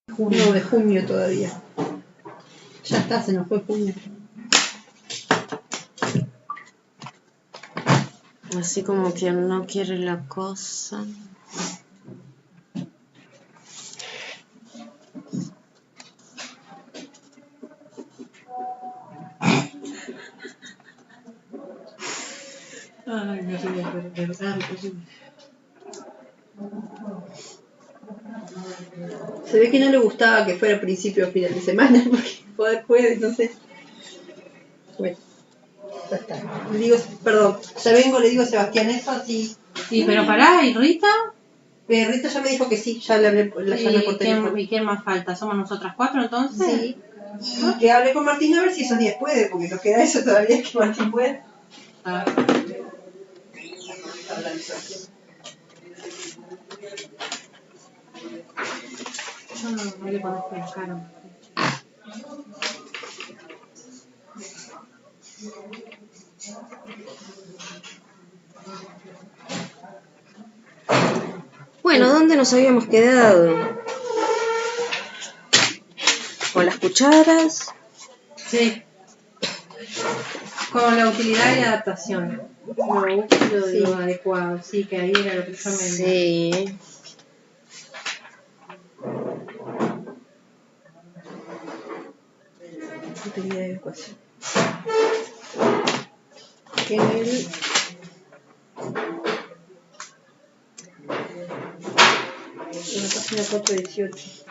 No, de junio todavía. Ya está, se nos fue junio. Así como quien no quiere la cosa. Ay, me río, de verdad, se ve que no le gustaba que fuera principio o final de semana, porque poder puede, no sé. Bueno, ya está. Le digo, perdón, ya vengo, le digo a Sebastián eso, así. Sí, pero pará, ¿y Rita? Rita ya me dijo que sí, ya le hablé por teléfono. ¿Y quién más falta? ¿Somos nosotras 4 entonces? Sí. Y que hable con Martín a ver si esos días puede, porque nos queda eso todavía que Martín puede. Ah. Yo no le conozco la cara. Bueno, ¿dónde nos habíamos quedado? ¿Con las cucharas? Sí. Con la utilidad y adaptación. Lo útil y lo adecuado. Sí, que ahí era lo que yo me... Sí. Utilidad de ecuación. En el... En la página 418.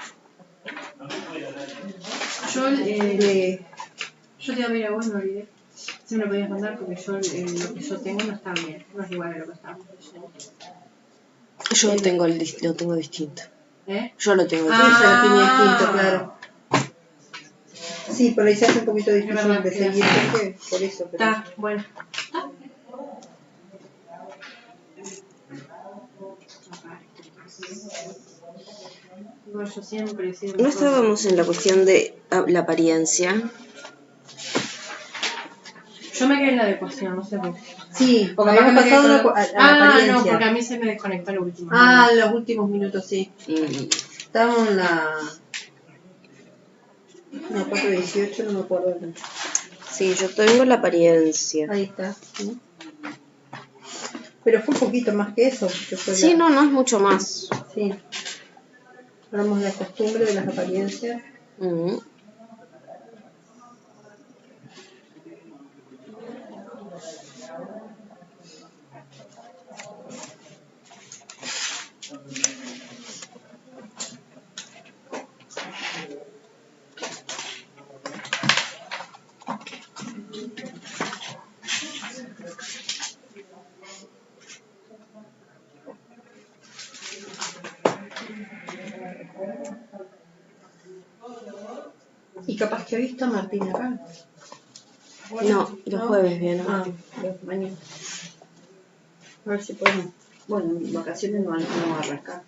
Yo te iba a ver a vos, me olvidé. Si me lo podías mandar porque yo lo que yo tengo no está bien. No es igual a lo que estábamos leyendo. Yo lo tengo distinto. ¿Eh? Yo lo tengo Sí, distinto. ya lo tenía distinto, claro. Sí, por ahí se hace un poquito difícil verdad, de seguir, porque por eso. Pero... Está, bueno. Igual yo siempre he sido... No estábamos en la cuestión de la apariencia. Yo me quedé en la adecuación, no sé por qué. Sí, porque Capaz habíamos que me pasado quedé con- a la apariencia. no, porque a mí se me desconectó el último. Ah, en los últimos minutos, sí. Mm. Estábamos en la... No, 418, no me acuerdo. Sí, yo tengo la apariencia. Ahí está. ¿Sí? Pero fue un poquito más que eso. Que fue Sí, la... no es mucho más. Sí. Hablamos de la costumbre, de las apariencias. Mm. Y capaz que hoy está Martín acá. No, los jueves viene. Ah, mañana. A ver si podemos. Bueno, en vacaciones no va a arrancar.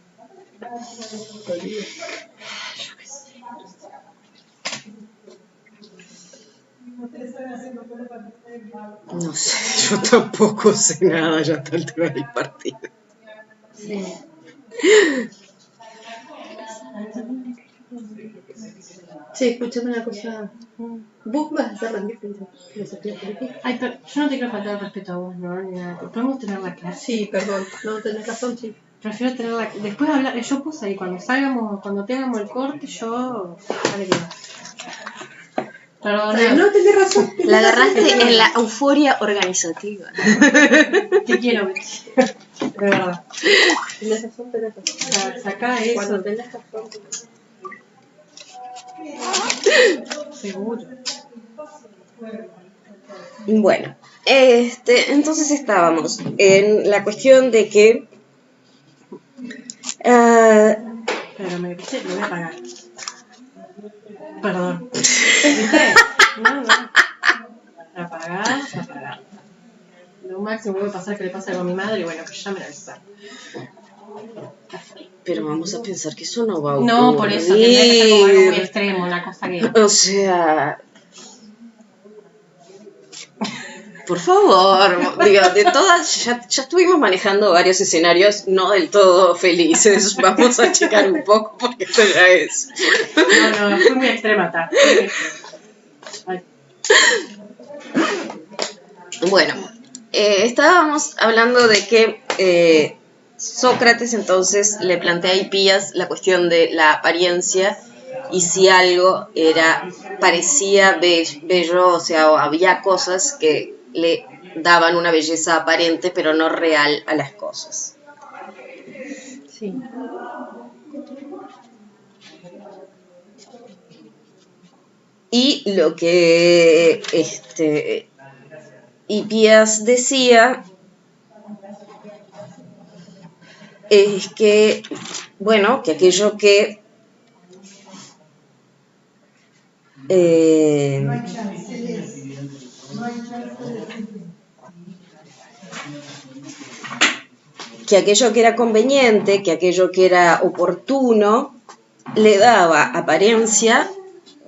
No sé, yo tampoco sé nada ya hasta el tema del partido. Sí. Sí, escúchame una cosa. ¿Vos vas a hacer rendir filosofía política? Ay, pero yo no te quiero faltar el respeto a vos, ¿no? Ni nada. Podemos tener la clase. Sí, perdón. No, tenés razón, sí. Prefiero tener la... Después de hablar... Yo puse ahí, cuando tengamos el corte, yo... Dale que va. Perdón, No, tenés razón. La agarraste en la euforia organizativa. te quiero, Betty. De verdad. Tenés razón, tenés razón. Sacá eso. Cuando tenés razón. Seguro. Bueno, entonces estábamos en la cuestión de que Pero me puse, lo voy a apagar. Perdón. ¿Viste? No. Apagar. Lo máximo que puede pasar que le pasa algo a mi madre y bueno, que ya me la avisar. pero vamos a pensar que eso no va a ocurrir. No, por eso, tendría que ser como algo muy extremo, una cosa que... O sea, Por favor, digo, de todas, ya estuvimos manejando varios escenarios no del todo felices. Vamos a checar un poco porque esto ya es. No, fue muy extrema, está. Bueno, estábamos hablando de que Sócrates entonces le plantea a Hipías la cuestión de la apariencia y si algo parecía bello, o sea, o había cosas que le daban una belleza aparente pero no real a las cosas. Sí. Y lo que Hipías decía es que, bueno, que aquello que aquello que era conveniente, que aquello que era oportuno, le daba apariencia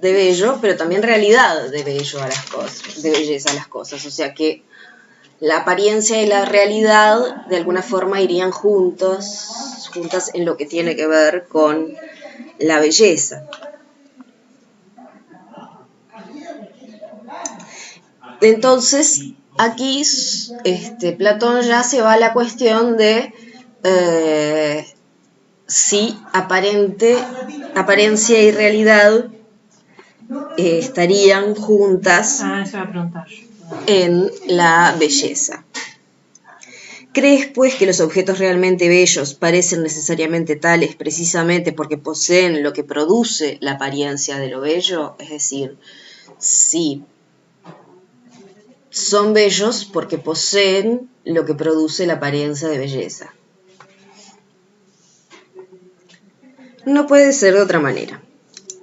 de bello, pero también realidad de bello a las cosas, de belleza a las cosas. O sea que la apariencia y la realidad de alguna forma irían juntas en lo que tiene que ver con la belleza. Entonces, aquí Platón ya se va a la cuestión de si apariencia y realidad estarían juntas Eso va a preguntar. en la belleza. ¿Crees, pues, que los objetos realmente bellos parecen necesariamente tales precisamente porque poseen lo que produce la apariencia de lo bello? Es decir, sí, son bellos porque poseen lo que produce la apariencia de belleza. No puede ser de otra manera.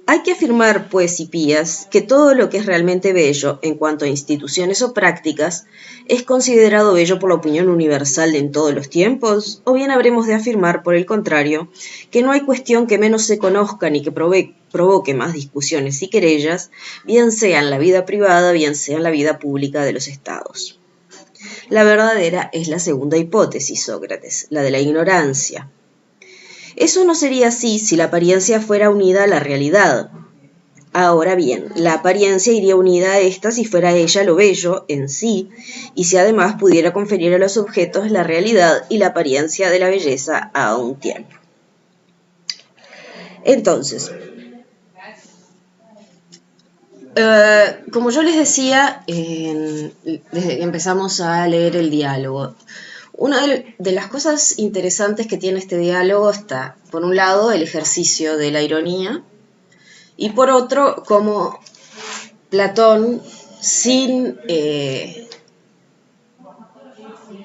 Hay que afirmar, pues, Hipías, que todo lo que es realmente bello, en cuanto a instituciones o prácticas, es considerado bello por la opinión universal en todos los tiempos, o bien habremos de afirmar, por el contrario, que no hay cuestión que menos se conozca ni que provoque más discusiones y querellas, bien sea en la vida privada, bien sea en la vida pública de los estados. La verdadera es la segunda hipótesis, Sócrates, la de la ignorancia. Eso no sería así si la apariencia fuera unida a la realidad. Ahora bien, la apariencia iría unida a esta si fuera ella lo bello en sí, y si además pudiera conferir a los objetos la realidad y la apariencia de la belleza a un tiempo. Entonces, como yo les decía, desde que empezamos a leer el diálogo, una de las cosas interesantes que tiene este diálogo está, por un lado, el ejercicio de la ironía, y por otro, como Platón, sin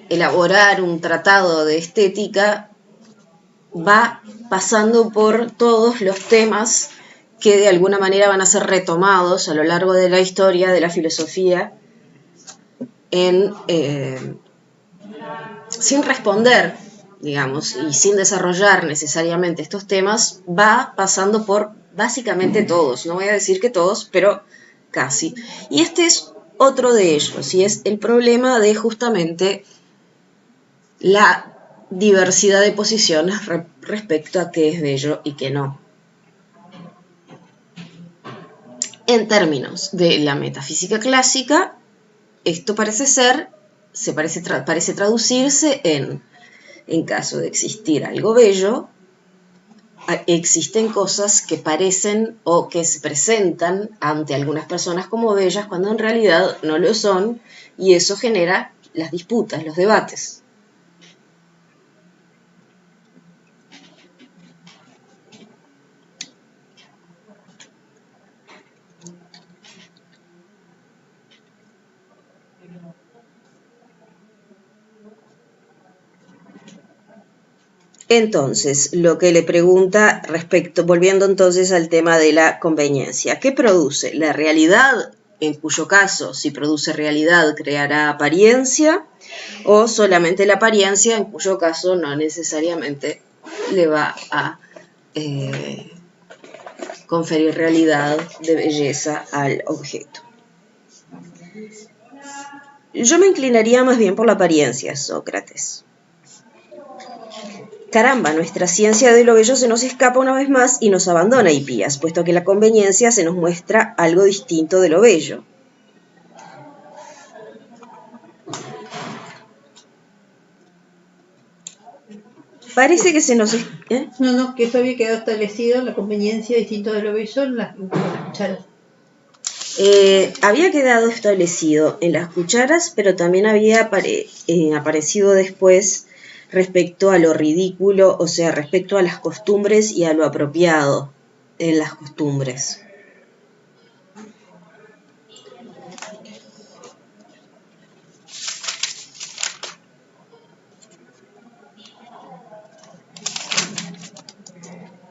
elaborar un tratado de estética, va pasando por todos los temas que de alguna manera van a ser retomados a lo largo de la historia de la filosofía sin responder, digamos, y sin desarrollar necesariamente estos temas, va pasando por básicamente todos, no voy a decir que todos, pero casi. Y este es otro de ellos, y es el problema de justamente la diversidad de posiciones respecto a qué es bello y qué no. En términos de la metafísica clásica, esto parece traducirse en caso de existir algo bello, existen cosas que parecen o que se presentan ante algunas personas como bellas cuando en realidad no lo son, y eso genera las disputas, los debates. Entonces, lo que le pregunta volviendo entonces al tema de la conveniencia, ¿qué produce? ¿La realidad? En cuyo caso, si produce realidad, creará apariencia, o solamente la apariencia, en cuyo caso no necesariamente le va a conferir realidad de belleza al objeto. Yo me inclinaría más bien por la apariencia, Sócrates. Caramba, nuestra ciencia de lo bello se nos escapa una vez más y nos abandona, Hipías, puesto que la conveniencia se nos muestra algo distinto de lo bello. Parece que se nos... No, que eso había quedado establecido, la conveniencia distinto de lo bello en las cucharas. Había quedado establecido en las cucharas, pero también había aparecido después respecto a lo ridículo, o sea, respecto a las costumbres y a lo apropiado en las costumbres.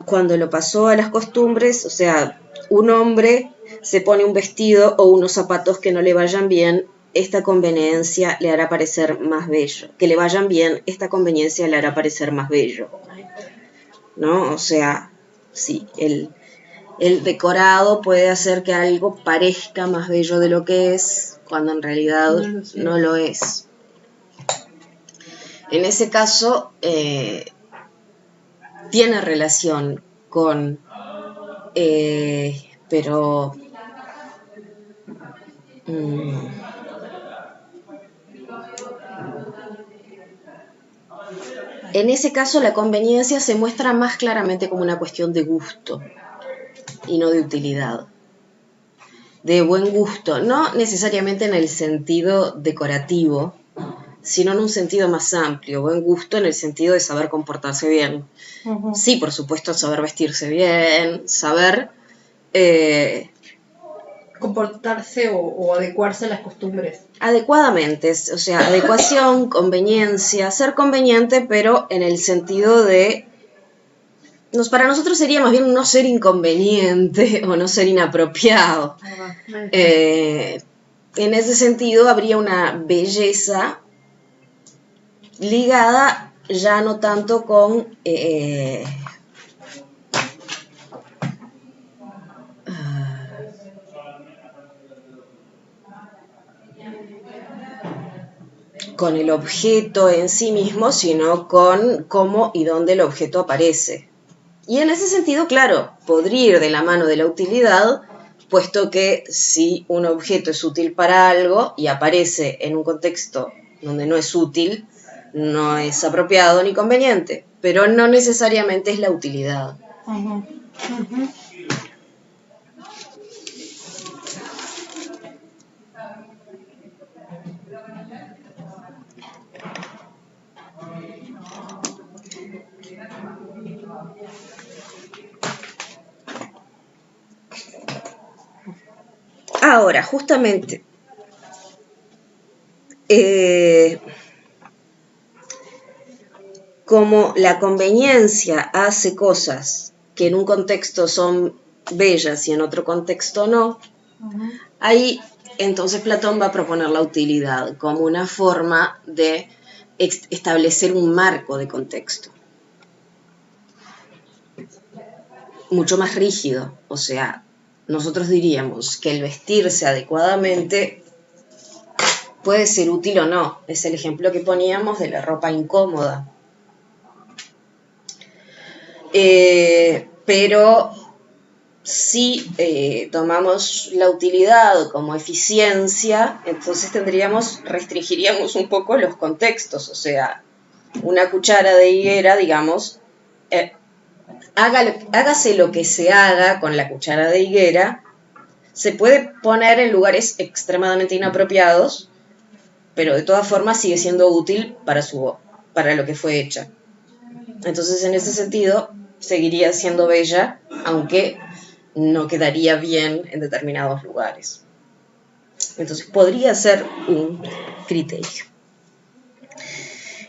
Cuando lo pasó a las costumbres, o sea, un hombre se pone un vestido o unos zapatos que no le vayan bien, esta conveniencia le hará parecer más bello. Que le vayan bien, esta conveniencia le hará parecer más bello. ¿No? O sea, sí, el decorado puede hacer que algo parezca más bello de lo que es, cuando en realidad no lo es. En ese caso, tiene relación con, pero en ese caso la conveniencia se muestra más claramente como una cuestión de gusto y no de utilidad, de buen gusto, no necesariamente en el sentido decorativo, sino en un sentido más amplio, buen gusto en el sentido de saber comportarse bien. Uh-huh. Sí, por supuesto, saber vestirse bien, saber comportarse o adecuarse a las costumbres. Adecuadamente, o sea, adecuación, conveniencia, ser conveniente, pero en el sentido de... para nosotros sería más bien no ser inconveniente o no ser inapropiado. En ese sentido habría una belleza ligada ya no tanto con el objeto en sí mismo, sino con cómo y dónde el objeto aparece. Y en ese sentido, claro, podría ir de la mano de la utilidad, puesto que si un objeto es útil para algo y aparece en un contexto donde no es útil, no es apropiado ni conveniente, pero no necesariamente es la utilidad. Uh-huh. Uh-huh. Ahora, justamente, como la conveniencia hace cosas que en un contexto son bellas y en otro contexto no, uh-huh. Ahí entonces Platón va a proponer la utilidad como una forma de establecer un marco de contexto. Mucho más rígido, o sea, nosotros diríamos que el vestirse adecuadamente puede ser útil o no. Es el ejemplo que poníamos de la ropa incómoda. Pero si tomamos la utilidad como eficiencia, entonces restringiríamos un poco los contextos. O sea, una cuchara de higuera, digamos, hágase lo que se haga con la cuchara de higuera, se puede poner en lugares extremadamente inapropiados, pero de todas formas sigue siendo útil para lo que fue hecha. Entonces, en ese sentido, seguiría siendo bella, aunque no quedaría bien en determinados lugares. Entonces, podría ser un criterio.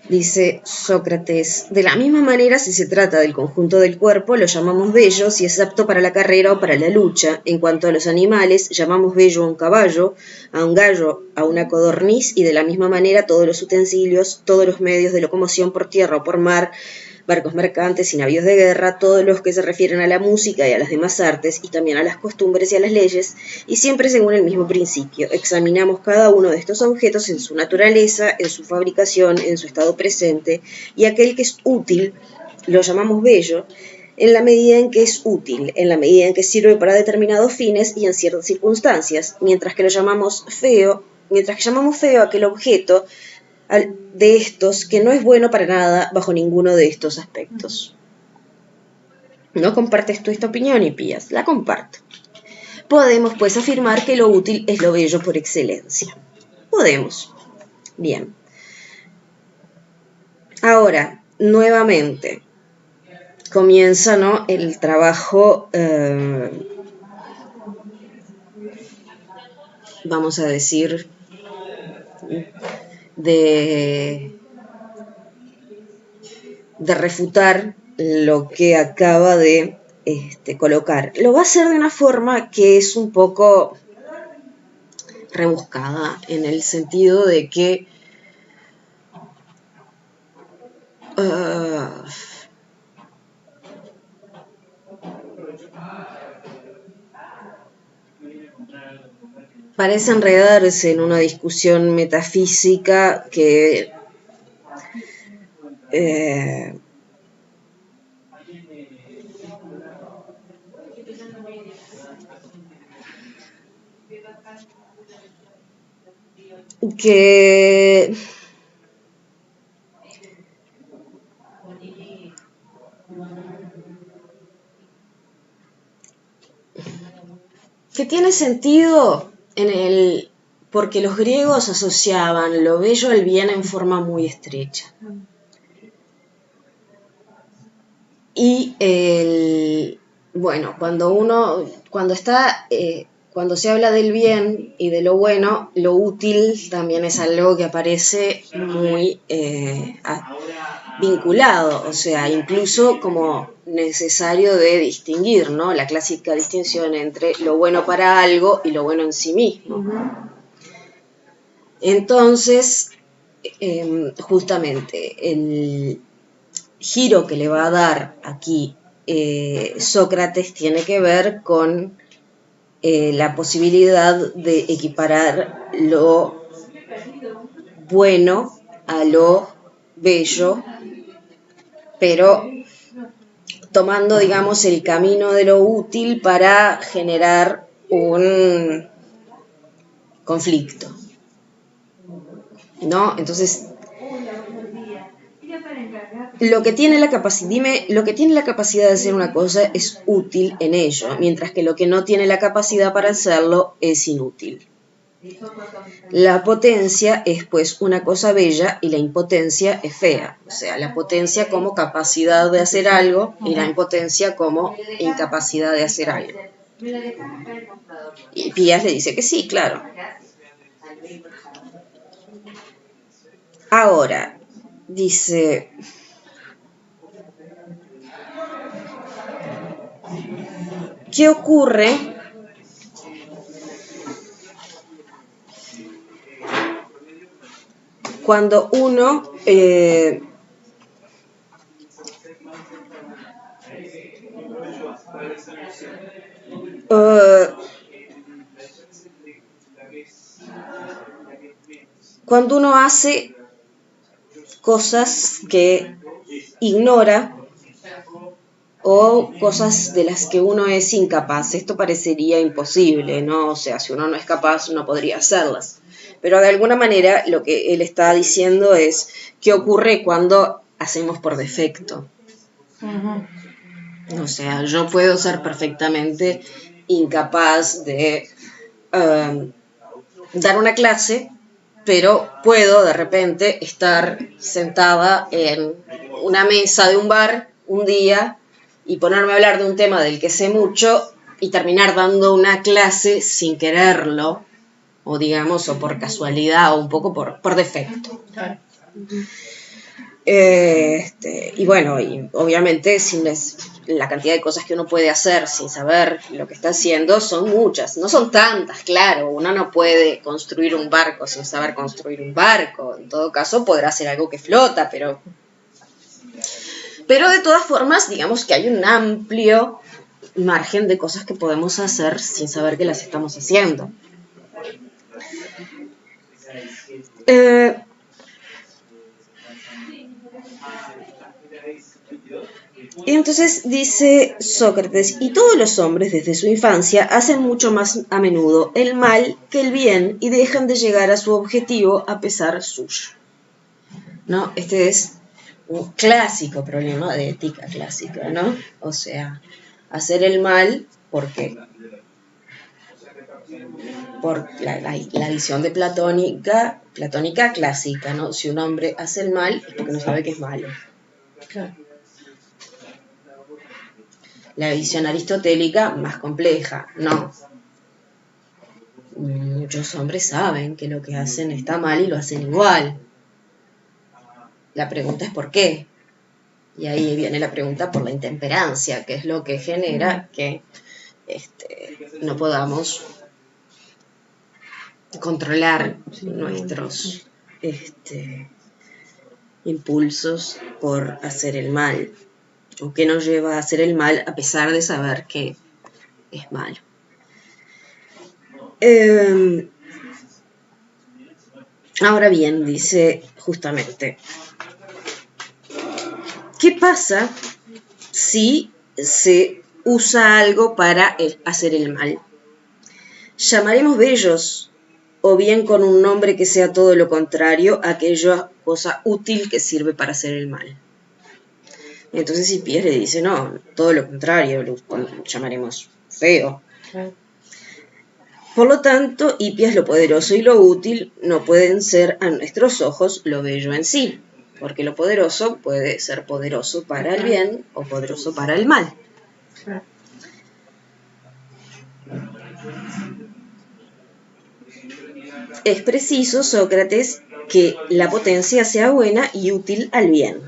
Dice Sócrates, de la misma manera, si se trata del conjunto del cuerpo, lo llamamos bello si es apto para la carrera o para la lucha. En cuanto a los animales, llamamos bello a un caballo, a un gallo, a una codorniz, y de la misma manera todos los utensilios, todos los medios de locomoción por tierra o por mar, barcos mercantes y navíos de guerra, todos los que se refieren a la música y a las demás artes, y también a las costumbres y a las leyes, y siempre según el mismo principio. Examinamos cada uno de estos objetos en su naturaleza, en su fabricación, en su estado presente, y aquel que es útil lo llamamos bello, en la medida en que es útil, en la medida en que sirve para determinados fines y en ciertas circunstancias, mientras que llamamos feo aquel objeto de estos que no es bueno para nada bajo ninguno de estos aspectos. ¿No compartes tú esta opinión, Hipías? La comparto. Podemos, pues, afirmar que lo útil es lo bello por excelencia. Podemos. Bien. Ahora, nuevamente, comienza, ¿no?, el trabajo, vamos a decir, de refutar lo que acaba de colocar. Lo va a hacer de una forma que es un poco rebuscada, en el sentido de que parece enredarse en una discusión metafísica que tiene sentido porque los griegos asociaban lo bello al bien en forma muy estrecha. Y cuando se habla del bien y de lo bueno, lo útil también es algo que aparece muy vinculado, o sea, incluso como necesario de distinguir, ¿no? La clásica distinción entre lo bueno para algo y lo bueno en sí mismo. Entonces, justamente, el giro que le va a dar aquí Sócrates tiene que ver con la posibilidad de equiparar lo bueno a lo bello, pero tomando, digamos, el camino de lo útil para generar un conflicto, ¿no? Entonces, lo que tiene la capacidad de hacer una cosa es útil en ello, mientras que lo que no tiene la capacidad para hacerlo es inútil. La potencia es, pues, una cosa bella y la impotencia es fea. O sea, la potencia como capacidad de hacer algo y la impotencia como incapacidad de hacer algo. Y Pías le dice que sí, claro. Ahora, dice... ¿Qué ocurre cuando uno hace cosas que ignora o cosas de las que uno es incapaz? Esto parecería imposible, ¿no? O sea, si uno no es capaz, no podría hacerlas. Pero de alguna manera lo que él está diciendo es qué ocurre cuando hacemos por defecto. O sea, yo puedo ser perfectamente incapaz de dar una clase, pero puedo de repente estar sentada en una mesa de un bar un día y ponerme a hablar de un tema del que sé mucho y terminar dando una clase sin quererlo, o digamos, o por casualidad, o un poco por defecto. Y bueno, y obviamente la cantidad de cosas que uno puede hacer sin saber lo que está haciendo son muchas, no son tantas, claro. Uno no puede construir un barco sin saber construir un barco. En todo caso podrá hacer algo que flota, pero Pero de todas formas, digamos que hay un amplio margen de cosas que podemos hacer sin saber que las estamos haciendo. Y entonces dice Sócrates, y todos los hombres desde su infancia hacen mucho más a menudo el mal que el bien y dejan de llegar a su objetivo a pesar suyo. ¿No? Este es un clásico problema de ética clásica, ¿no? O sea, hacer el mal, ¿por qué? Por la visión de platónica clásica, ¿no? Si un hombre hace el mal es porque no sabe que es malo. Claro. La visión aristotélica más compleja, no. Muchos hombres saben que lo que hacen está mal y lo hacen igual. La pregunta es ¿por qué? Y ahí viene la pregunta por la intemperancia, que es lo que genera que no podamos controlar nuestros impulsos por hacer el mal, o que nos lleva a hacer el mal a pesar de saber que es malo. Ahora bien, dice justamente, ¿qué pasa si se usa algo para hacer el mal? ¿Llamaremos bellos o bien con un nombre que sea todo lo contrario, aquella cosa útil que sirve para hacer el mal? Entonces Hipías le dice, no, todo lo contrario, lo llamaremos feo. Por lo tanto, Hipías, lo poderoso y lo útil no pueden ser a nuestros ojos lo bello en sí, porque lo poderoso puede ser poderoso para el bien o poderoso para el mal. Es preciso, Sócrates, que la potencia sea buena y útil al bien.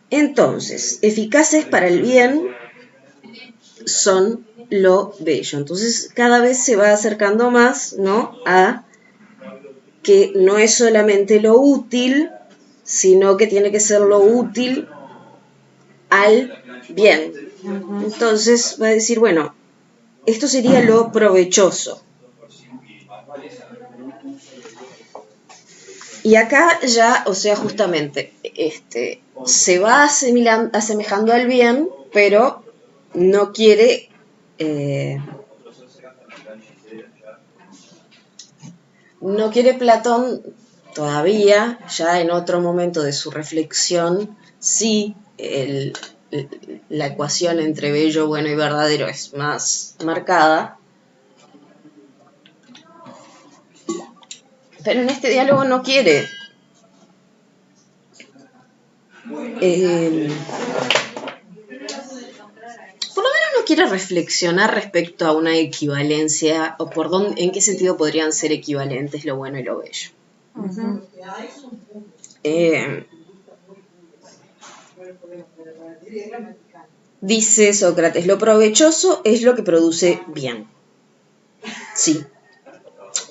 Entonces, eficaces para el bien son lo bello. Entonces, cada vez se va acercando más, ¿no?, a que no es solamente lo útil, sino que tiene que ser lo útil al bien. Entonces, va a decir, bueno, esto sería lo provechoso. Y acá ya, o sea, justamente, se va asemejando al bien, pero no quiere Platón todavía, ya en otro momento de su reflexión, sí, la ecuación entre bello, bueno y verdadero es más marcada. Pero en este diálogo no quiere por lo menos no quiere reflexionar respecto a una equivalencia o en qué sentido podrían ser equivalentes lo bueno y lo bello. Dice Sócrates, lo provechoso es lo que produce bien. Sí.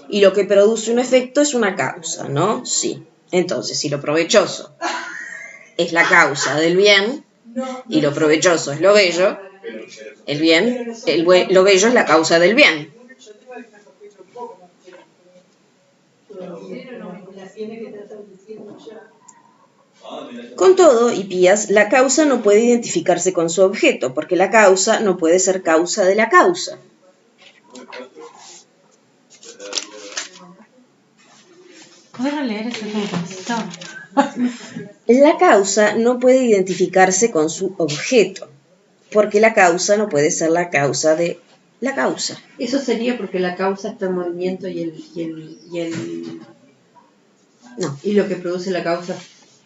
Y lo que produce un efecto es una causa, ¿no? Sí. Entonces, si lo provechoso es la causa del bien y lo provechoso es lo bello, el bien, lo bello es la causa del bien. Con todo, Hipías, la causa no puede identificarse con su objeto, porque la causa no puede ser causa de la causa. ¿Puedo leer ese pedacito? La causa no puede identificarse con su objeto, porque la causa no puede ser la causa de la causa. Eso sería porque la causa está en movimiento No. Y lo que produce la causa,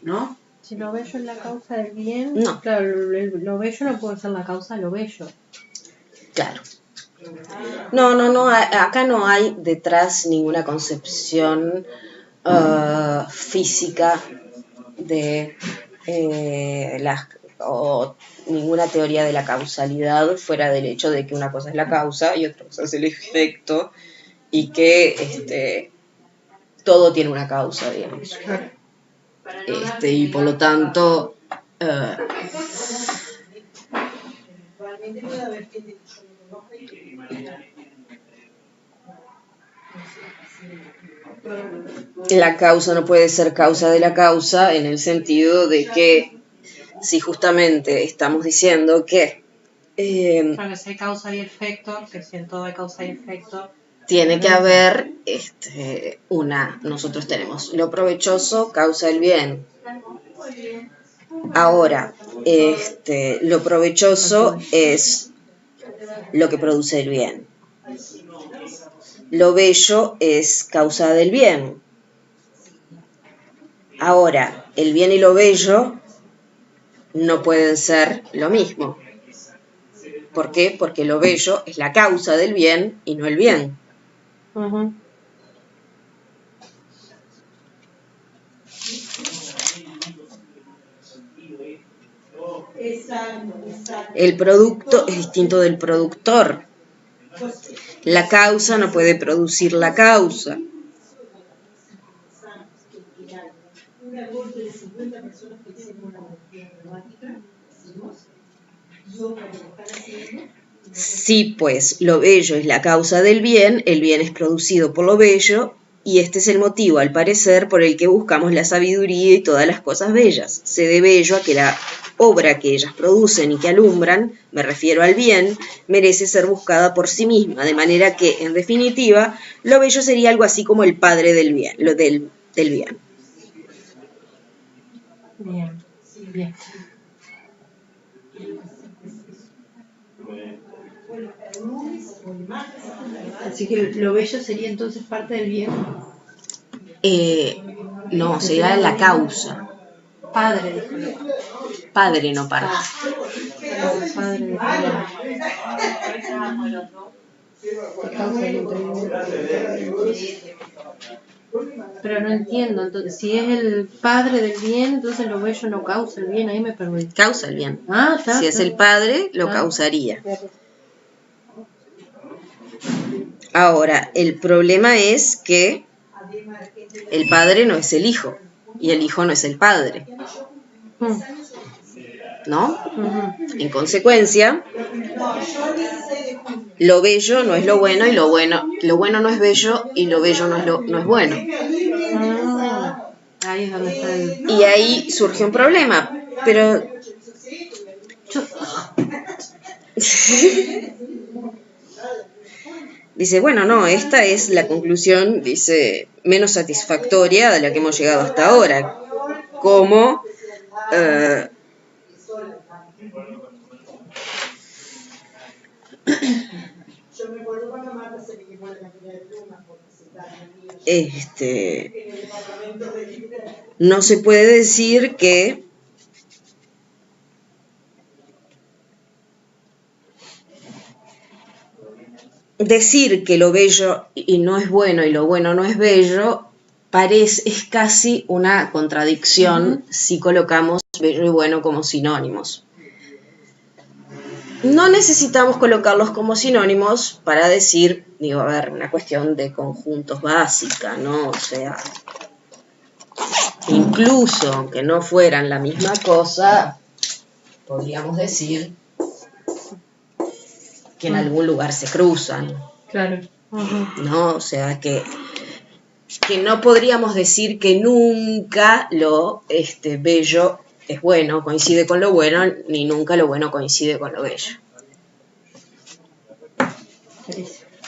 ¿no? Si lo bello es la causa del bien, no. Claro, lo bello no puede ser la causa de lo bello. Claro. No, acá no hay detrás ninguna concepción física de o ninguna teoría de la causalidad fuera del hecho de que una cosa es la causa y otra cosa es el efecto y que todo tiene una causa, digamos. Claro. Y por lo tanto, la causa no puede ser causa de la causa, en el sentido de que si justamente estamos diciendo que Claro, que si hay causa y efecto, que si en todo hay causa y efecto. tiene que haber nosotros tenemos lo provechoso causa el bien. Ahora, lo provechoso es lo que produce el bien. Lo bello es causa del bien. Ahora, el bien y lo bello no pueden ser lo mismo. ¿Por qué? Porque lo bello es la causa del bien y no el bien. Uh-huh. El producto es distinto del productor. La causa no puede producir la causa. Sí, pues, lo bello es la causa del bien, el bien es producido por lo bello, y este es el motivo, al parecer, por el que buscamos la sabiduría y todas las cosas bellas. Se debe ello a que la obra que ellas producen y que alumbran, me refiero al bien, merece ser buscada por sí misma, de manera que, en definitiva, lo bello sería algo así como el padre del bien, lo del bien. Bien, bien. Así que lo bello sería entonces parte del bien. No, sería la causa. Padre, dijo. Padre, no parte. Padre del bien. Pero no entiendo, entonces, si es el padre del bien, entonces lo bello no causa el bien, ahí me perdí. Causa el bien. Ah, está. Si es el padre, lo causaría. Ahora, el problema es que el padre no es el hijo y el hijo no es el padre. ¿No? En consecuencia, lo bello no es lo bueno y lo bueno no es bello y lo bello no es bueno. Ahí es donde está el... Y ahí surge un problema, pero... Dice, bueno, no, esta es la conclusión, dice, menos satisfactoria de la que hemos llegado hasta ahora. Como... no se puede decir que lo bello y no es bueno y lo bueno no es bello es casi una contradicción si colocamos bello y bueno como sinónimos. No necesitamos colocarlos como sinónimos para decir, digo, a ver, una cuestión de conjuntos básica, ¿no? O sea, incluso aunque no fueran la misma cosa, podríamos decir que en algún lugar se cruzan. Claro. ¿No? O sea, que no podríamos decir que nunca lo bello es bueno, coincide con lo bueno, ni nunca lo bueno coincide con lo bello.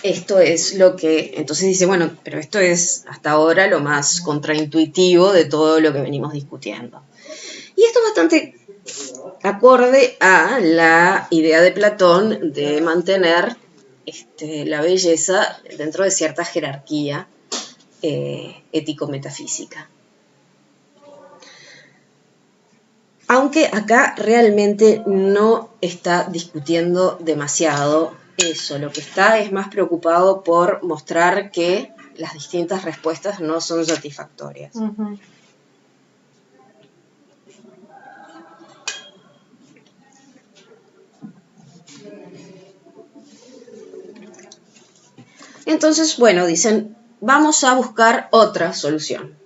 Esto es lo que, entonces dice, bueno, pero esto es hasta ahora lo más contraintuitivo de todo lo que venimos discutiendo. Y esto es bastante acorde a la idea de Platón de mantener la belleza dentro de cierta jerarquía ético-metafísica. Aunque acá realmente no está discutiendo demasiado eso, lo que está es más preocupado por mostrar que las distintas respuestas no son satisfactorias. Uh-huh. Entonces, bueno, dicen, vamos a buscar otra solución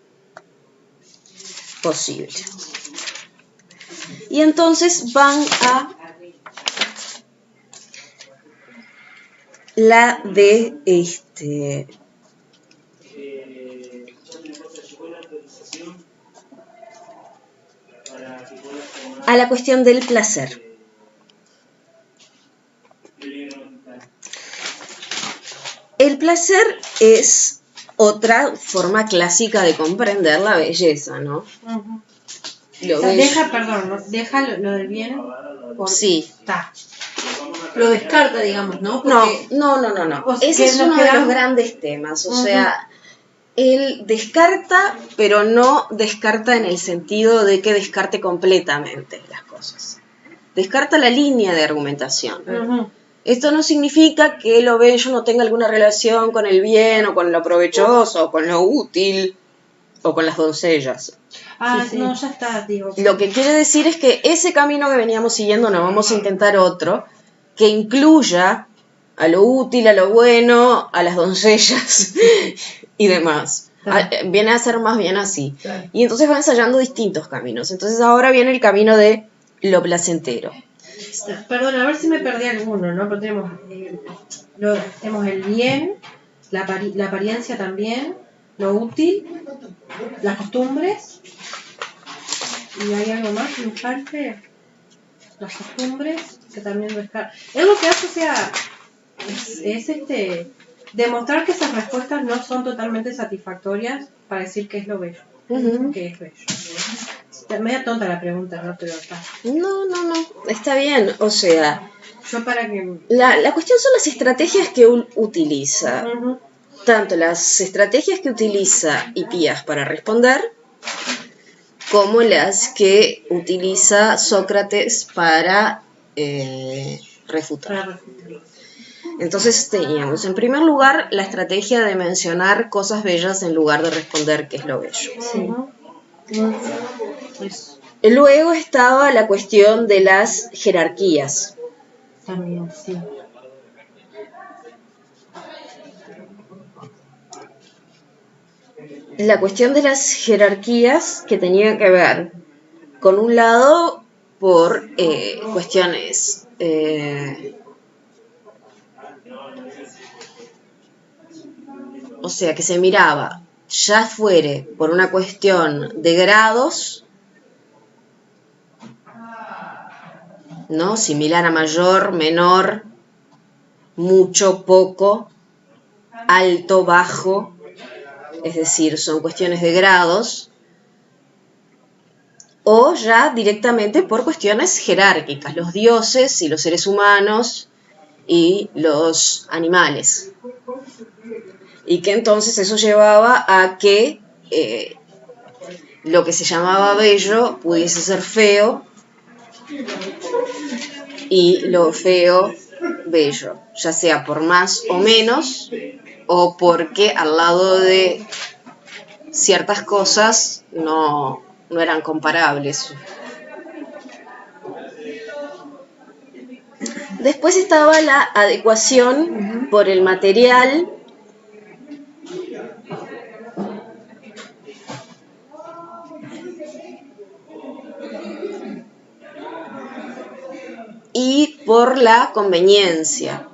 posible. Y entonces van a la de a la cuestión del placer. El placer es otra forma clásica de comprender la belleza, ¿no? Ujú. Lo O sea, bello. deja lo del bien. Sí. Está. Lo descarta, digamos, ¿no? No, Porque no. O sea, Ese que es nos uno de quedamos- los grandes temas. O Ujú. sea, él descarta, pero no descarta en el sentido de que descarte completamente las cosas. Descarta la línea de argumentación. Ujú. Esto no significa que lo bello no tenga alguna relación con el bien, o con lo provechoso, o con lo útil, o con las doncellas. Ah, Sí, sí. no, ya está, digo. Lo que quiere decir es que ese camino que veníamos siguiendo no vamos a intentar otro que incluya a lo útil, a lo bueno, a las doncellas y demás. Claro. Viene a ser más bien así. Claro. Y entonces va ensayando distintos caminos. Entonces ahora viene el camino de lo placentero. Perdón, a ver si me perdí alguno, ¿no? Pero tenemos el bien, la apariencia también, lo útil, las costumbres. Y hay algo más que nos falte. Las costumbres, que también descarta. Él lo que hace, o sea, es demostrar que esas respuestas no son totalmente satisfactorias para decir qué es lo bello. Ujú. ¿Qué es bello? Está media tonta la pregunta, ¿no? Pero está. No, está bien. O sea, Yo para que... la cuestión son las estrategias que utiliza. Ujú. Tanto las estrategias que utiliza Hipías para responder, como las que utiliza Sócrates para refutar. Para refutar. Entonces teníamos, en primer lugar, la estrategia de mencionar cosas bellas en lugar de responder qué es lo bello. Sí. Eso Luego estaba la cuestión de las jerarquías. también, sí. La cuestión de las jerarquías que tenía que ver, con un lado, por cuestiones o sea, que se miraba, ya fuere por una cuestión de grados, ¿no? Similar a mayor, menor, mucho, poco, alto, bajo, es decir, son cuestiones de grados, o ya directamente por cuestiones jerárquicas, los dioses y los seres humanos y los animales. Y que entonces eso llevaba a que lo que se llamaba bello pudiese ser feo y lo feo bello, ya sea por más o menos, o porque al lado de ciertas cosas no eran comparables. Después estaba la adecuación por el material y por la conveniencia.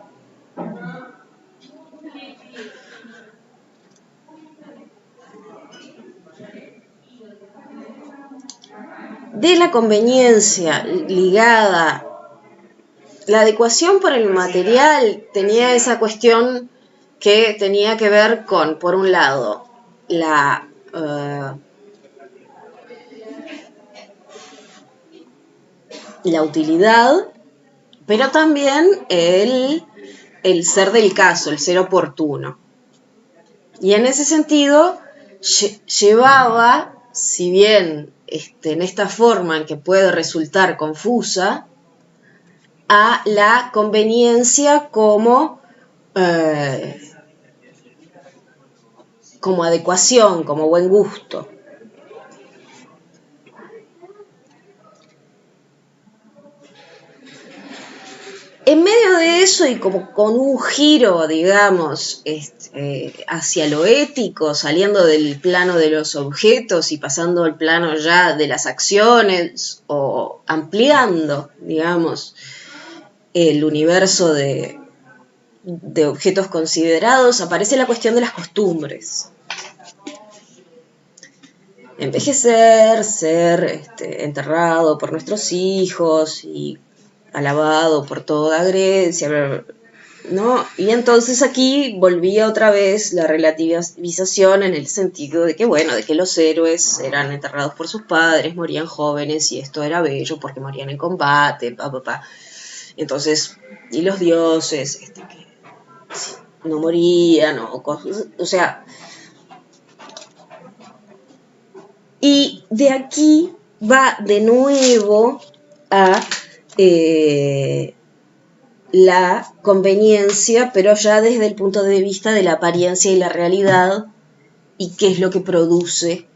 De la conveniencia ligada, la adecuación por el material tenía esa cuestión que tenía que ver con, por un lado, la utilidad, pero también el ser del caso, el ser oportuno. Y en ese sentido llevaba, si bien en esta forma en que puede resultar confusa, a la conveniencia como adecuación, como buen gusto. En medio de eso y como con un giro, digamos, hacia lo ético, saliendo del plano de los objetos y pasando al plano ya de las acciones o ampliando, digamos, el universo de objetos considerados, aparece la cuestión de las costumbres. Envejecer, ser enterrado por nuestros hijos y alabado por toda Grecia, ¿no? Y entonces aquí volvía otra vez la relativización en el sentido de que, bueno, de que los héroes eran enterrados por sus padres, morían jóvenes y esto era bello porque morían en combate, Entonces, y los dioses, que no morían, o sea, y de aquí va de nuevo a la conveniencia, pero ya desde el punto de vista de la apariencia y la realidad, y qué es lo que produce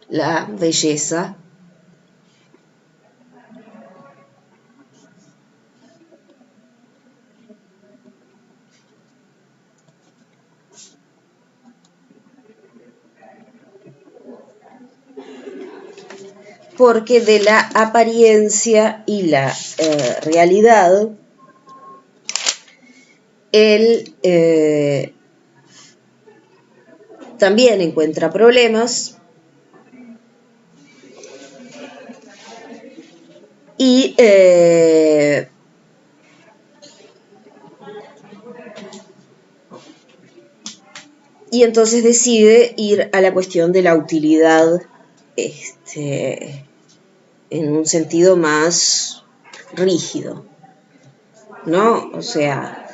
la belleza. Porque de la apariencia y la realidad, él también encuentra problemas y entonces decide ir a la cuestión de la utilidad en un sentido más rígido, ¿no? O sea,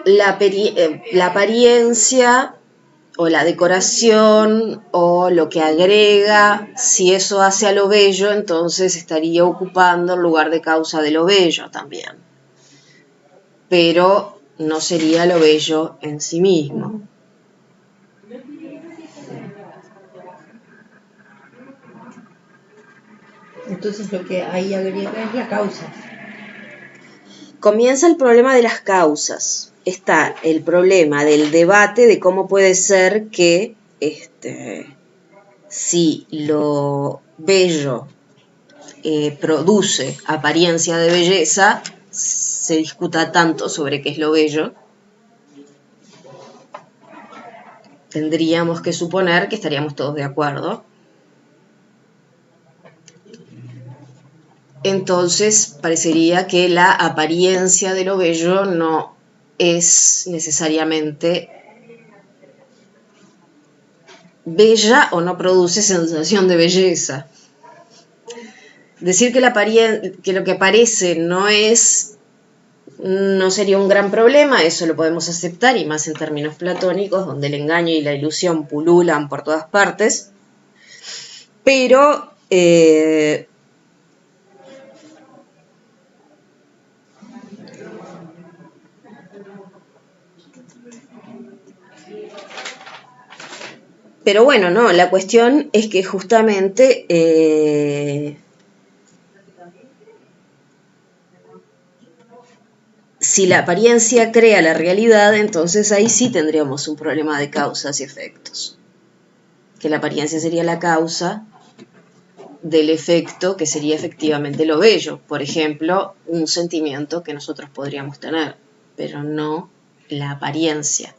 la apariencia o la decoración o lo que agrega, si eso hace a lo bello, entonces estaría ocupando el lugar de causa de lo bello también. Pero no sería lo bello en sí mismo. Entonces lo que ahí agrega es la causa. Comienza el problema de las causas. Está el problema del debate de cómo puede ser que si lo bello produce apariencia de belleza, se discuta tanto sobre qué es lo bello. Tendríamos que suponer que estaríamos todos de acuerdo. Entonces parecería que la apariencia de lo bello no es necesariamente bella o no produce sensación de belleza. Decir que lo que aparece no sería un gran problema, eso lo podemos aceptar, y más en términos platónicos, donde el engaño y la ilusión pululan por todas partes. Pero bueno, no, la cuestión es que justamente si la apariencia crea la realidad, entonces ahí sí tendríamos un problema de causas y efectos. Que la apariencia sería la causa del efecto que sería efectivamente lo bello. Por ejemplo, un sentimiento que nosotros podríamos tener, pero no la apariencia.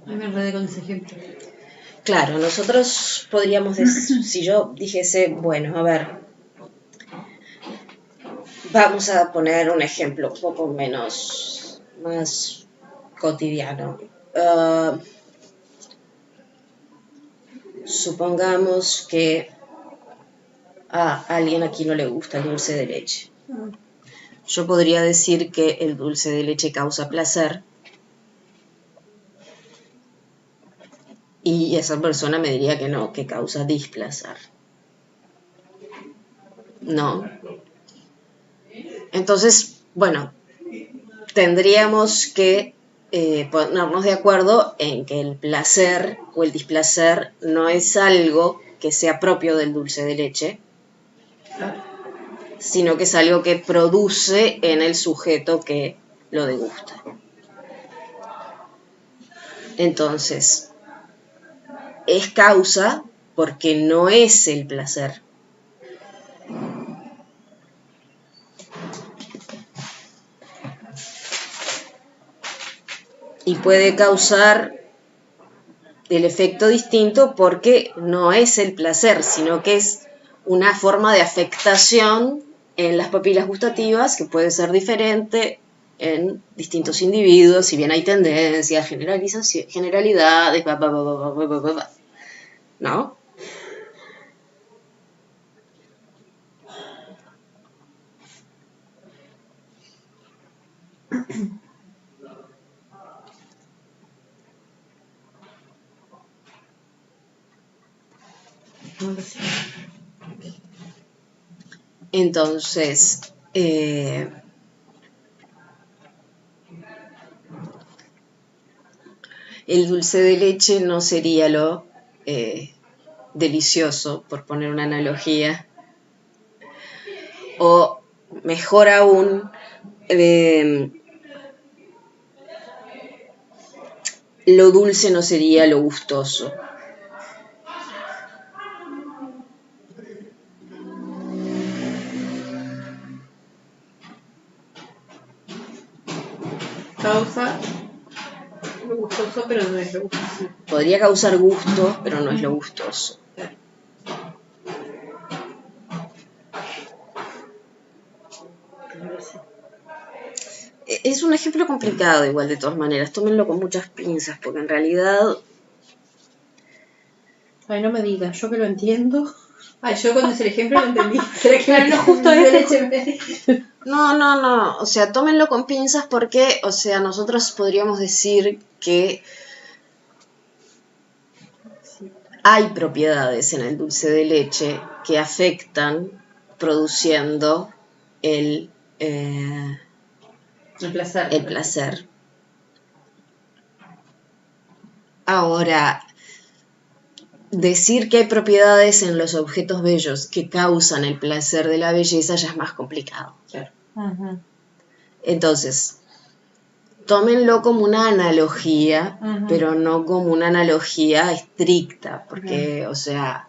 Me enredé con ese ejemplo. Claro, nosotros podríamos decir, si yo dijese, bueno, a ver, vamos a poner un ejemplo un poco más cotidiano. Supongamos que a alguien aquí no le gusta el dulce de leche. Yo podría decir que el dulce de leche causa placer y esa persona me diría que no, que causa displacer. No. Entonces, bueno, tendríamos que ponernos de acuerdo en que el placer o el displacer no es algo que sea propio del dulce de leche, sino que es algo que produce en el sujeto que lo degusta. Entonces, es causa porque no es el placer. Y puede causar el efecto distinto porque no es el placer, sino que es una forma de afectación en las papilas gustativas que puede ser diferente en distintos individuos, si bien hay tendencias, generalidades, ¿no? Entonces, el dulce de leche no sería lo delicioso, por poner una analogía, o mejor aún, lo dulce no sería lo gustoso. Causa lo gustoso, pero no es lo gustoso. Podría causar gusto, pero no es lo gustoso. Es un ejemplo complicado igual, de todas maneras. Tómenlo con muchas pinzas, porque en realidad... Ay, no me digas, yo que lo entiendo. Ay, yo cuando hice el ejemplo lo entendí. ¿Será que Pero no justo de esto? leche? No. O sea, tómenlo con pinzas porque, o sea, nosotros podríamos decir que hay propiedades en el dulce de leche que afectan produciendo el placer. Ahora, decir que hay propiedades en los objetos bellos que causan el placer de la belleza ya es más complicado. Claro. Uh-huh. Entonces, tómenlo como una analogía, Uh-huh. pero no como una analogía estricta, porque, o sea,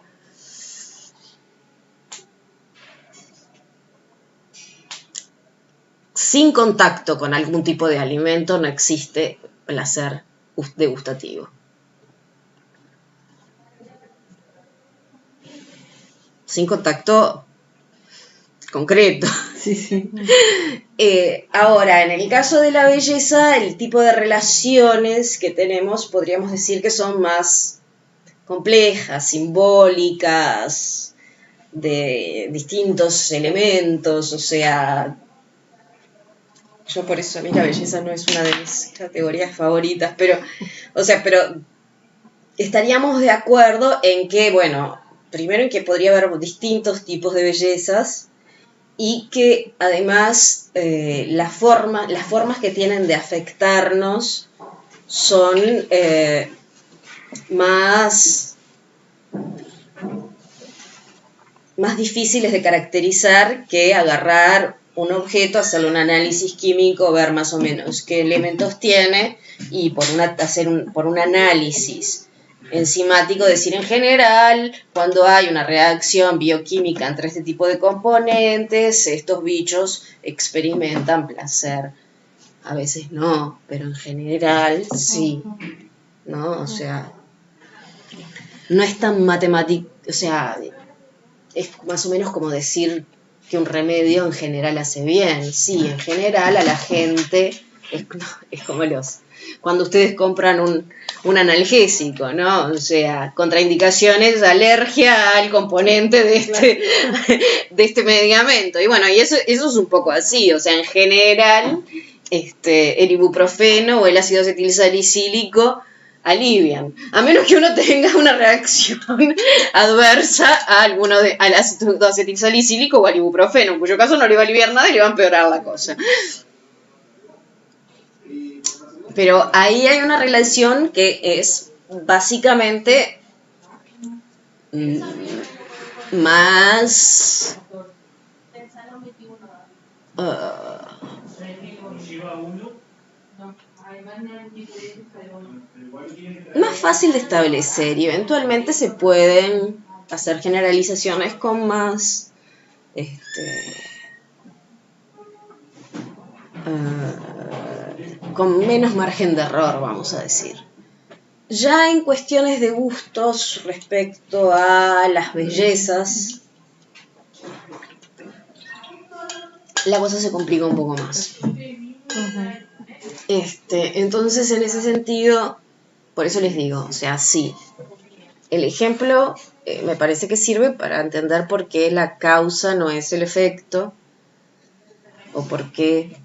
sin contacto con algún tipo de alimento no existe placer degustativo. Sin contacto concreto. Sí. Ahora, en el caso de la belleza, el tipo de relaciones que tenemos podríamos decir que son más complejas, simbólicas, de distintos elementos, o sea, yo por eso a mí la belleza no es una de mis categorías favoritas, pero estaríamos de acuerdo en que, bueno, primero en que podría haber distintos tipos de bellezas y que además las formas que tienen de afectarnos son más difíciles de caracterizar que agarrar un objeto, hacerle un análisis químico, ver más o menos qué elementos tiene y por un análisis enzimático decir en general, cuando hay una reacción bioquímica entre este tipo de componentes, estos bichos experimentan placer. A veces no, pero en general sí, ¿no? O sea, no es tan matemático, o sea, es más o menos como decir que un remedio en general hace bien. Sí, en general a la gente es como cuando ustedes compran un analgésico, ¿no? O sea, contraindicaciones, alergia al componente de este medicamento. Y bueno, y eso es un poco así, o sea, en general el ibuprofeno o el ácido acetilsalicílico alivian, a menos que uno tenga una reacción adversa al ácido acetilsalicílico o al ibuprofeno, en cuyo caso no le va a aliviar nada y le va a empeorar la cosa. Pero ahí hay una relación que es básicamente más más fácil de establecer y eventualmente se pueden hacer generalizaciones con más con menos margen de error, vamos a decir. Ya en cuestiones de gustos respecto a las bellezas, la cosa se complica un poco más. Entonces, en ese sentido, por eso les digo, o sea, sí, el ejemplo me parece que sirve para entender por qué la causa no es el efecto, o por qué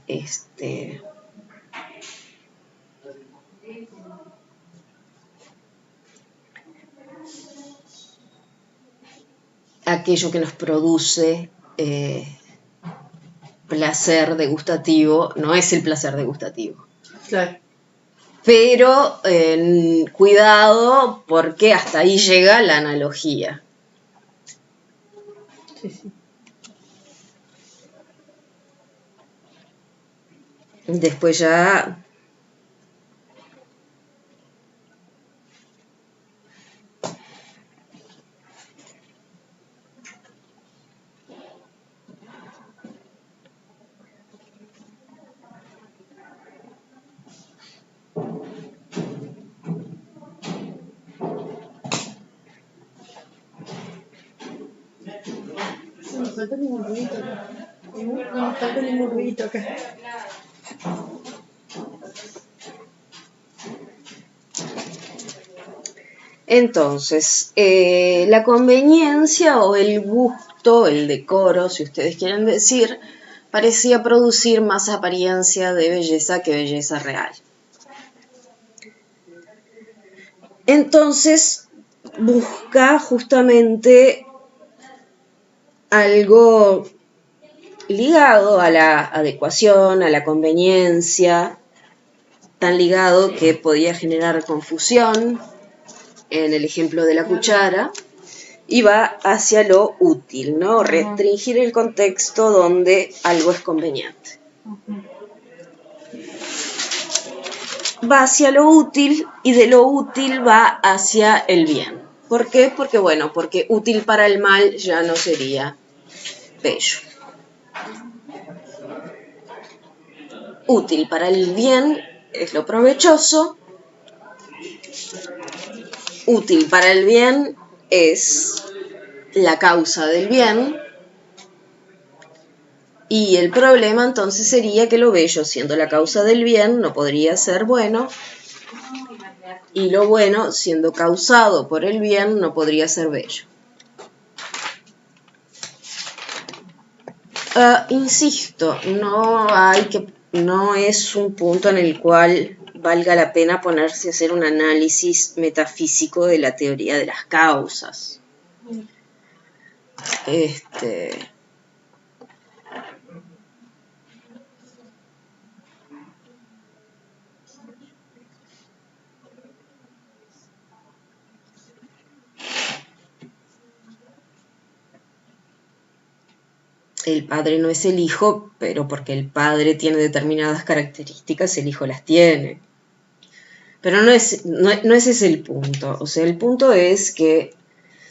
aquello que nos produce placer degustativo no es el placer degustativo. Claro. Pero cuidado, porque hasta ahí llega la analogía. Sí, sí. Después ya No falta ningún ruidito acá. No falta ningún ruidito acá. entonces, la conveniencia o el gusto, el decoro, si ustedes quieren decir, parecía producir más apariencia de belleza que belleza real. Entonces, busca justamente algo ligado a la adecuación, a la conveniencia, tan ligado que podía generar confusión, en el ejemplo de la cuchara, y va hacia lo útil, ¿no? Restringir el contexto donde algo es conveniente. Va hacia lo útil y de lo útil va hacia el bien. ¿Por qué? Porque útil para el mal ya no sería bello. Útil para el bien es lo provechoso. Útil para el bien es la causa del bien. Y el problema entonces sería que lo bello, siendo la causa del bien, no podría ser bueno. Y lo bueno, siendo causado por el bien, no podría ser bello. Insisto, no es un punto en el cual valga la pena ponerse a hacer un análisis metafísico de la teoría de las causas. El padre no es el hijo, pero porque el padre tiene determinadas características, el hijo las tiene. Pero no es ese el punto. O sea, el punto es que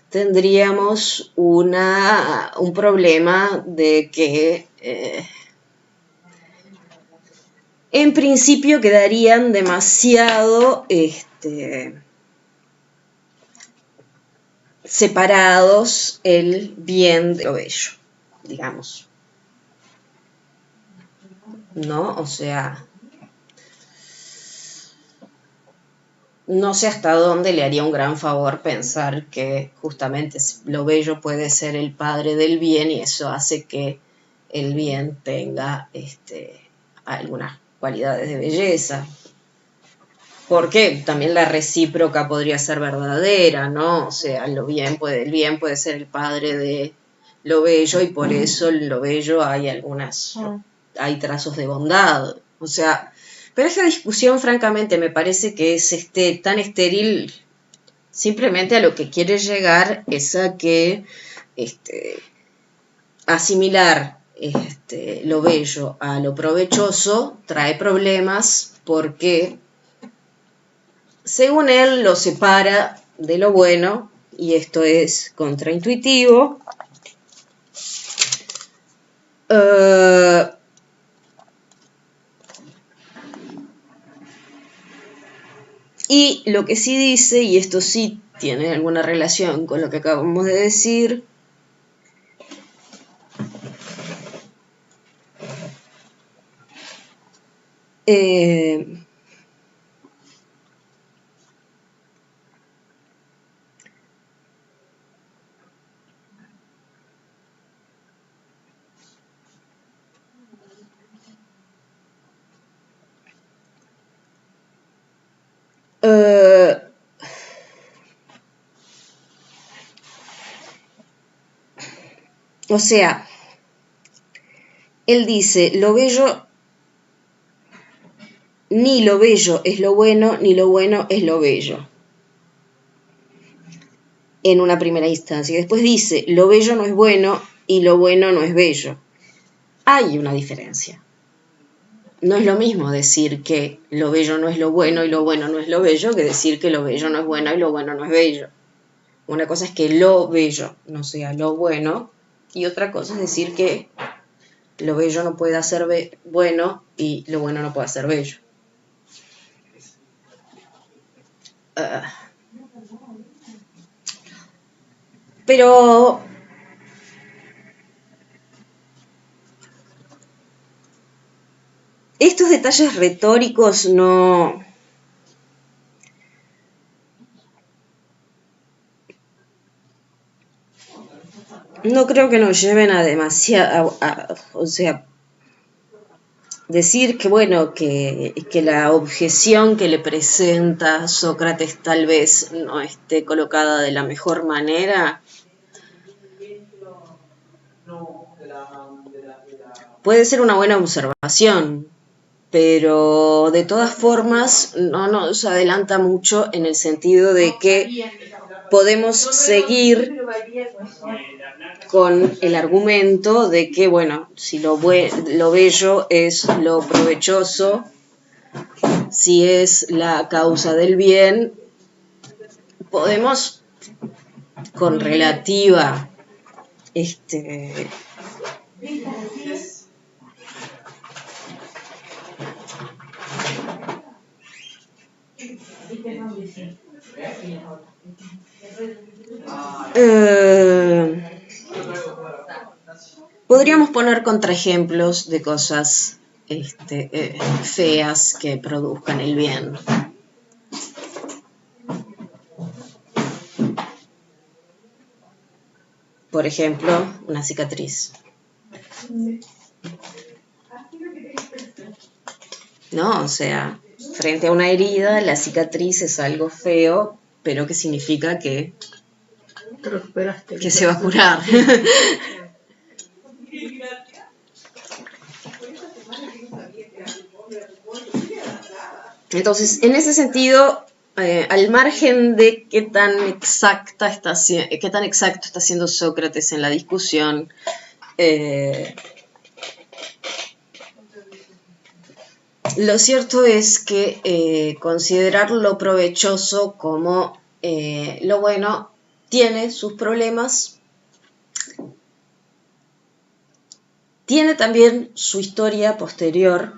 tendríamos un problema de que en principio quedarían demasiado separados el bien de lo bello, digamos. ¿No? O sea, no sé hasta dónde le haría un gran favor pensar que justamente lo bello puede ser el padre del bien y eso hace que el bien tenga algunas cualidades de belleza. porque también la recíproca podría ser verdadera, ¿no? O sea, el bien puede ser el padre de lo bello y por eso en lo bello hay trazos de bondad. O sea, pero esa discusión francamente me parece que es tan estéril. Simplemente a lo que quiere llegar es a que asimilar lo bello a lo provechoso trae problemas porque, según él, lo separa de lo bueno y esto es contraintuitivo. Y lo que sí dice, y esto sí tiene alguna relación con lo que acabamos de decir, o sea, él dice, lo bello, ni lo bello es lo bueno, ni lo bueno es lo bello. En una primera instancia. Y después dice, lo bello no es bueno y lo bueno no es bello. Hay una diferencia. No es lo mismo decir que lo bello no es lo bueno y lo bueno no es lo bello que decir que lo bello no es bueno y lo bueno no es bello. Una cosa es que lo bello no sea lo bueno y otra cosa es decir que lo bello no puede ser bueno y lo bueno no puede ser bello. Pero estos detalles retóricos no creo que nos lleven a demasiado, o sea, decir que bueno, que la objeción que le presenta Sócrates tal vez no esté colocada de la mejor manera, puede ser una buena observación, pero de todas formas no nos adelanta mucho en el sentido de que podemos seguir con el argumento de que, bueno, si lo bello es lo provechoso, si es la causa del bien, podemos con relativa podríamos poner contraejemplos de cosas feas que produzcan el bien. Por ejemplo, una cicatriz. ¿No? O sea, frente a una herida, la cicatriz es algo feo, pero que significa que se va a curar. Entonces, en ese sentido, al margen de qué tan exacto está siendo Sócrates en la discusión, lo cierto es que considerar lo provechoso como lo bueno tiene sus problemas, tiene también su historia posterior,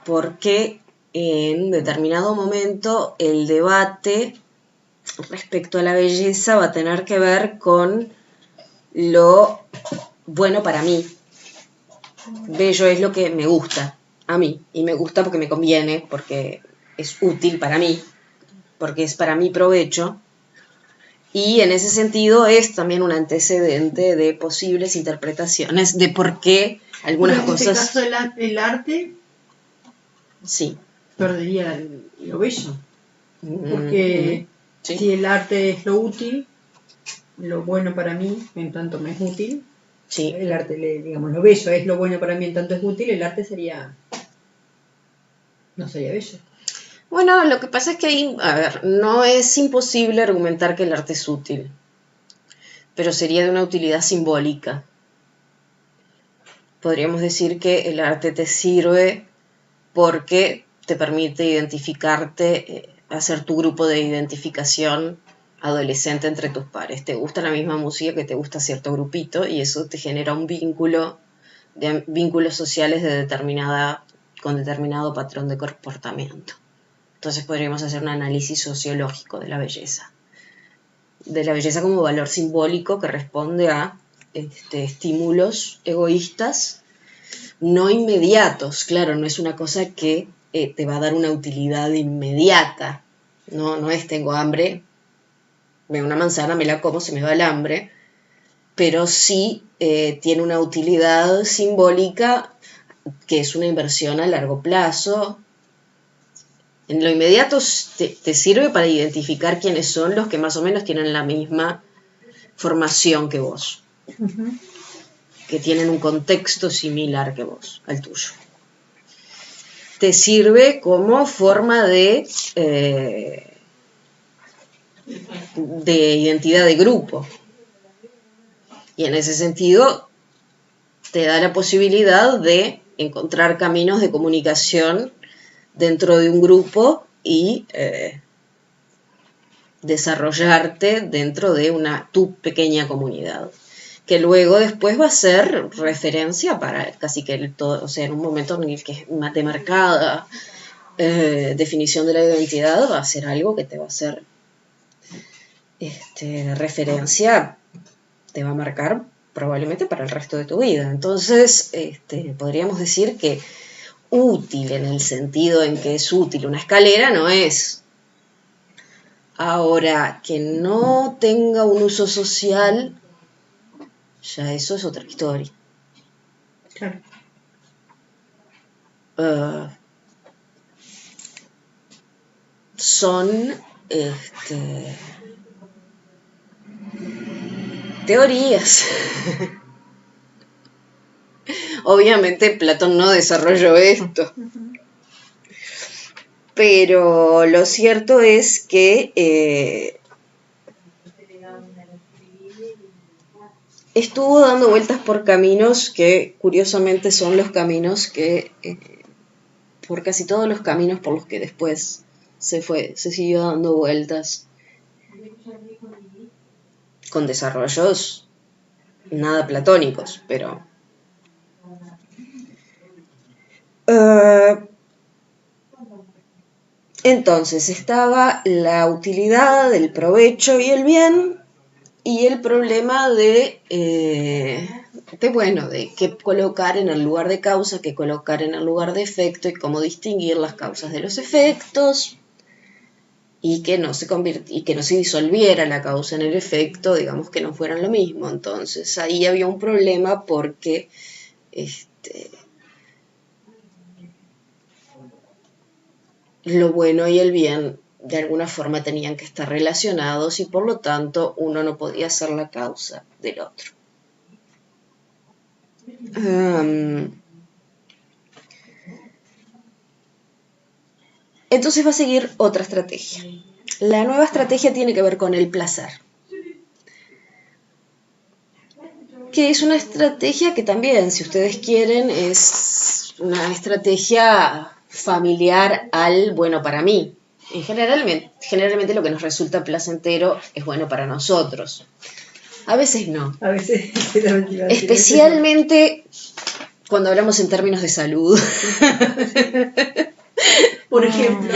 porque en determinado momento el debate respecto a la belleza va a tener que ver con lo bueno para mí. Bello es lo que me gusta a mí, y me gusta porque me conviene, porque es útil para mí, porque es para mi provecho, y en ese sentido es también un antecedente de posibles interpretaciones de por qué algunas cosas... ¿En este caso el arte? Sí. perdería lo bello. Porque Sí. si el arte es lo útil, lo bueno para mí, en tanto me es útil, Sí. el arte, digamos, lo bello es lo bueno para mí, en tanto es útil, el arte sería, no sería bello. Bueno, lo que pasa es que ahí, a ver, no es imposible argumentar que el arte es útil, pero sería de una utilidad simbólica. Podríamos decir que el arte te sirve porque te permite identificarte, hacer tu grupo de identificación adolescente entre tus pares. Te gusta la misma música que te gusta cierto grupito y eso te genera un vínculo, de vínculos sociales con determinado patrón de comportamiento. Entonces podríamos hacer un análisis sociológico de la belleza como valor simbólico que responde a estímulos egoístas no inmediatos. Claro, no es una cosa que te va a dar una utilidad inmediata. No es tengo hambre, veo una manzana, me la como, se me va el hambre, pero sí tiene una utilidad simbólica que es una inversión a largo plazo. En lo inmediato te sirve para identificar quiénes son los que más o menos tienen la misma formación que vos, que tienen un contexto similar que vos, al tuyo. Te sirve como forma de identidad de grupo. Y en ese sentido te da la posibilidad de encontrar caminos de comunicación dentro de un grupo y desarrollarte dentro de tu pequeña comunidad, que luego después va a ser referencia para casi que todo, o sea, en un momento en el que es de marcada definición de la identidad, va a ser algo que te va a hacer referencia, te va a marcar probablemente para el resto de tu vida. Entonces, podríamos decir que útil en el sentido en que es útil una escalera no es. Ahora, que no tenga un uso social, ya eso es otra historia. Claro. Son teorías. Obviamente Platón no desarrolló esto. Pero lo cierto es que estuvo dando vueltas por caminos que curiosamente son los caminos que, por casi todos los caminos por los que después se siguió dando vueltas, con desarrollos nada platónicos, pero entonces estaba la utilidad, el provecho y el bien, y el problema de qué colocar en el lugar de causa, qué colocar en el lugar de efecto y cómo distinguir las causas de los efectos y que no se disolviera la causa en el efecto, digamos que no fueran lo mismo. Entonces ahí había un problema porque lo bueno y el bien de alguna forma tenían que estar relacionados y por lo tanto uno no podía ser la causa del otro. Entonces va a seguir otra estrategia. La nueva estrategia tiene que ver con el placer, que es una estrategia que también, si ustedes quieren, es una estrategia familiar al bueno para mí. Generalmente lo que nos resulta placentero es bueno para nosotros. A veces no. A veces. Especialmente cuando hablamos en términos de salud. Por ejemplo.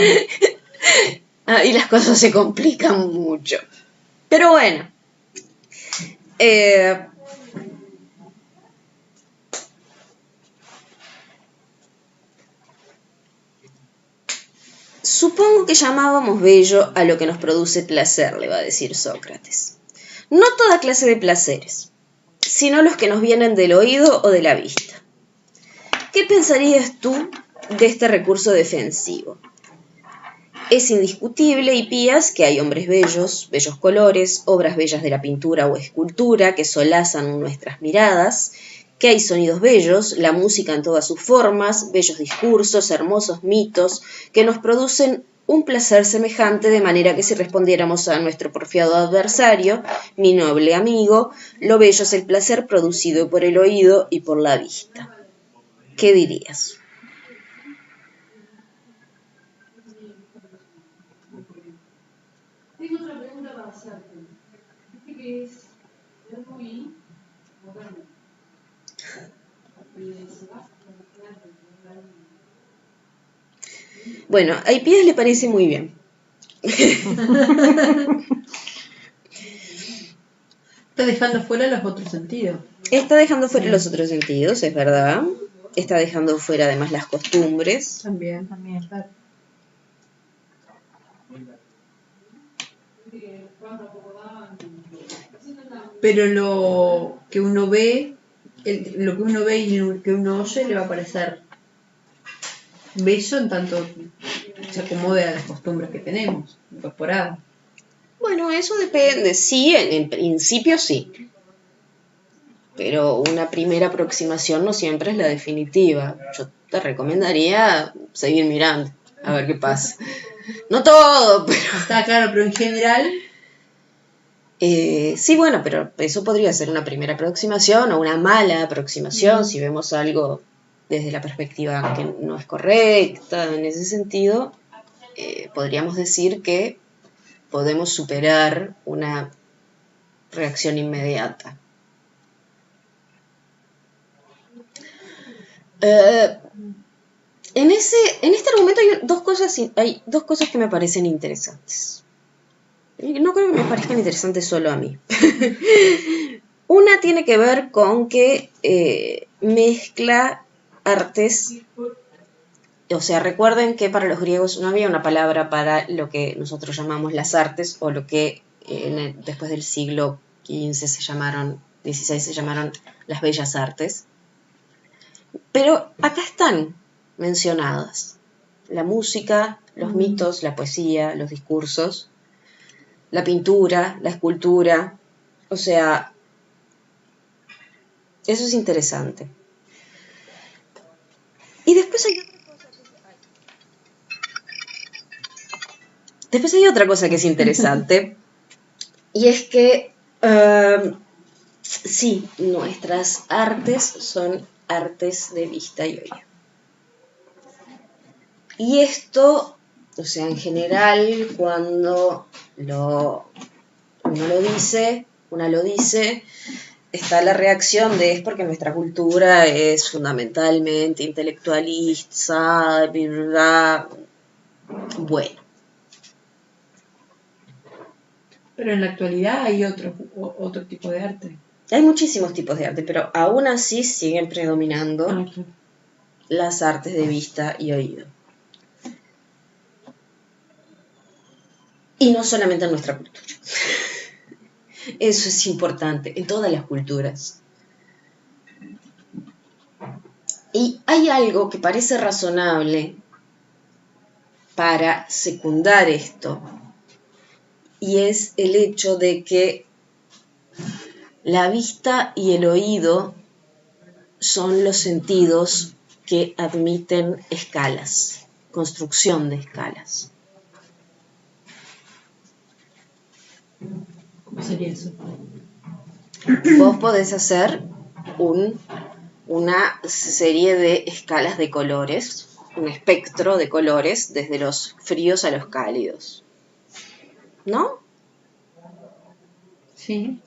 Y las cosas se complican mucho. Pero bueno. Supongo que llamábamos bello a lo que nos produce placer, le va a decir Sócrates. No toda clase de placeres, sino los que nos vienen del oído o de la vista. ¿Qué pensarías tú de este recurso defensivo? Es indiscutible, Hipías, que hay hombres bellos, bellos colores, obras bellas de la pintura o escultura que solazan nuestras miradas, que hay sonidos bellos, la música en todas sus formas, bellos discursos, hermosos mitos, que nos producen un placer semejante, de manera que si respondiéramos a nuestro porfiado adversario, mi noble amigo, lo bello es el placer producido por el oído y por la vista. ¿Qué dirías? Tengo otra pregunta para hacerte. Dice que es muy moderno. Bueno, a Hipías le parece muy bien. Está dejando fuera los otros sentidos. Está dejando fuera los otros sentidos, es verdad. Está dejando fuera además las costumbres. También. Claro. Pero lo que uno ve, lo que uno ve y lo que uno oye le va a parecer bello en tanto se acomode a las costumbres que tenemos incorporadas. Bueno, eso depende. Sí, en principio sí. Pero una primera aproximación no siempre es la definitiva. Yo te recomendaría seguir mirando, a ver qué pasa. No todo, pero... Está claro, pero en general... sí, bueno, pero eso podría ser una primera aproximación o una mala aproximación si vemos algo desde la perspectiva que no es correcta. En ese sentido, podríamos decir que podemos superar una reacción inmediata. En este argumento hay dos cosas que me parecen interesantes. No creo que me parezcan interesantes solo a mí. Una tiene que ver con que mezcla artes. O sea, recuerden que para los griegos no había una palabra para lo que nosotros llamamos las artes, o lo que después del siglo XVI se llamaron las bellas artes. Pero acá están mencionadas la música, los mitos, la poesía, los discursos, la pintura, la escultura. O sea, eso es interesante. Y después hay otra cosa que es interesante, y es que sí, nuestras artes son artes de vista y oído. Y esto, o sea, en general, cuando una lo dice, está la reacción de es porque nuestra cultura es fundamentalmente intelectualista, ¿verdad? Bueno. Pero en la actualidad hay otro tipo de arte. Hay muchísimos tipos de arte, pero aún así siguen predominando las artes de vista y oído. Y no solamente en nuestra cultura. Eso es importante, en todas las culturas. Y hay algo que parece razonable para secundar esto, y es el hecho de que la vista y el oído son los sentidos que admiten escalas, construcción de escalas. ¿Cómo sería eso? Vos podés hacer una serie de escalas de colores, un espectro de colores desde los fríos a los cálidos, ¿no? Sí.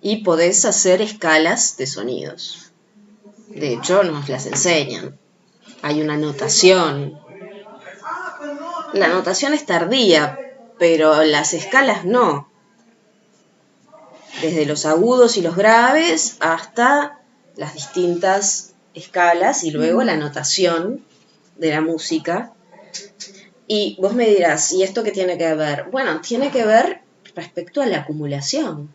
Y podés hacer escalas de sonidos. De hecho, nos las enseñan. Hay una notación. La notación es tardía, pero las escalas no. Desde los agudos y los graves hasta las distintas escalas y luego la notación de la música. Y vos me dirás, ¿y esto qué tiene que ver? Bueno, tiene que ver respecto a la acumulación.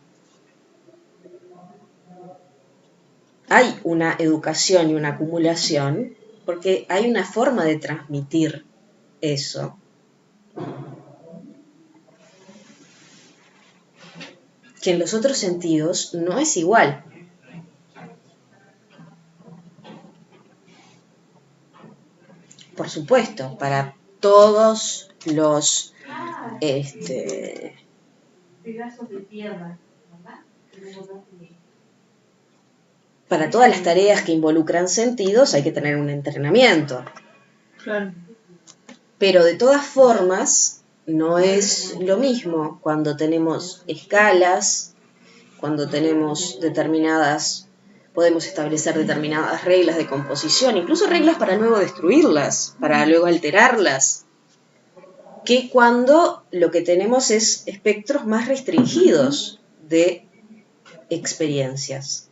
Hay una educación y una acumulación porque hay una forma de transmitir eso. que en los otros sentidos no es igual. Por supuesto, para todos los para todas las tareas que involucran sentidos hay que tener un entrenamiento. Claro. Pero de todas formas, no es lo mismo cuando tenemos escalas, cuando tenemos podemos establecer determinadas reglas de composición, incluso reglas para luego destruirlas, para luego alterarlas, que cuando lo que tenemos es espectros más restringidos de experiencias.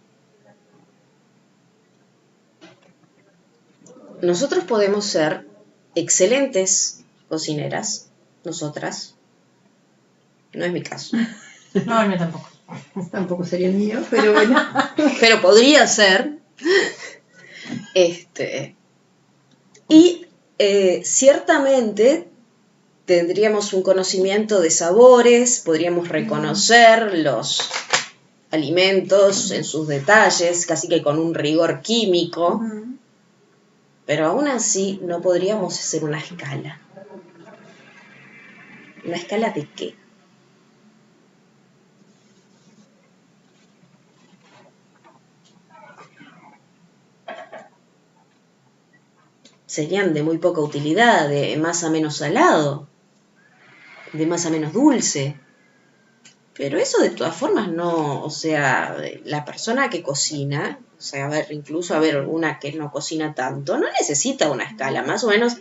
Nosotros podemos ser excelentes cocineras, nosotras. No es mi caso. No, el mío tampoco. Tampoco sería el mío, pero bueno. Pero podría ser. Y ciertamente tendríamos un conocimiento de sabores, podríamos reconocer los alimentos en sus detalles, casi que con un rigor químico. Pero aún así no podríamos hacer una escala. ¿Una escala de qué? Serían de muy poca utilidad, de más a menos salado, de más a menos dulce. Pero eso de todas formas no, o sea, la persona que cocina, o sea, incluso una que no cocina tanto, no necesita una escala, más o menos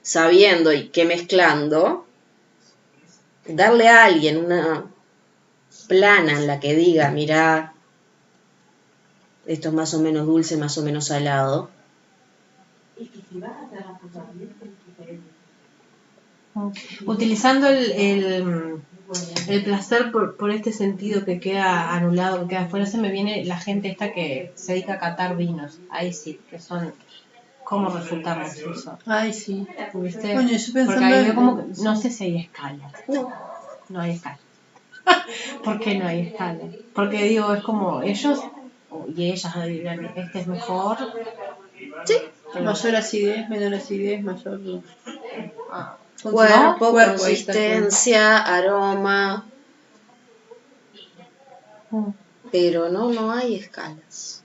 sabiendo y que mezclando, darle a alguien una plana en la que diga, mirá, esto es más o menos dulce, más o menos salado. Utilizando el placer por este sentido que queda anulado, que queda afuera, se me viene la gente esta que se dedica a catar vinos. Ahí sí, que son... ¿Cómo resultamos eso? Ay, sí. ¿Viste? Bueno, yo pensando porque ahí veo como que, no sé si hay escala. No hay escala. ¿Por qué no hay escala? Porque digo, es como ellos y ellas dirán, este es mejor. Sí. Mayor acidez, menor acidez, mayor... Cuerpo, consistencia, aroma. Pero no hay escalas.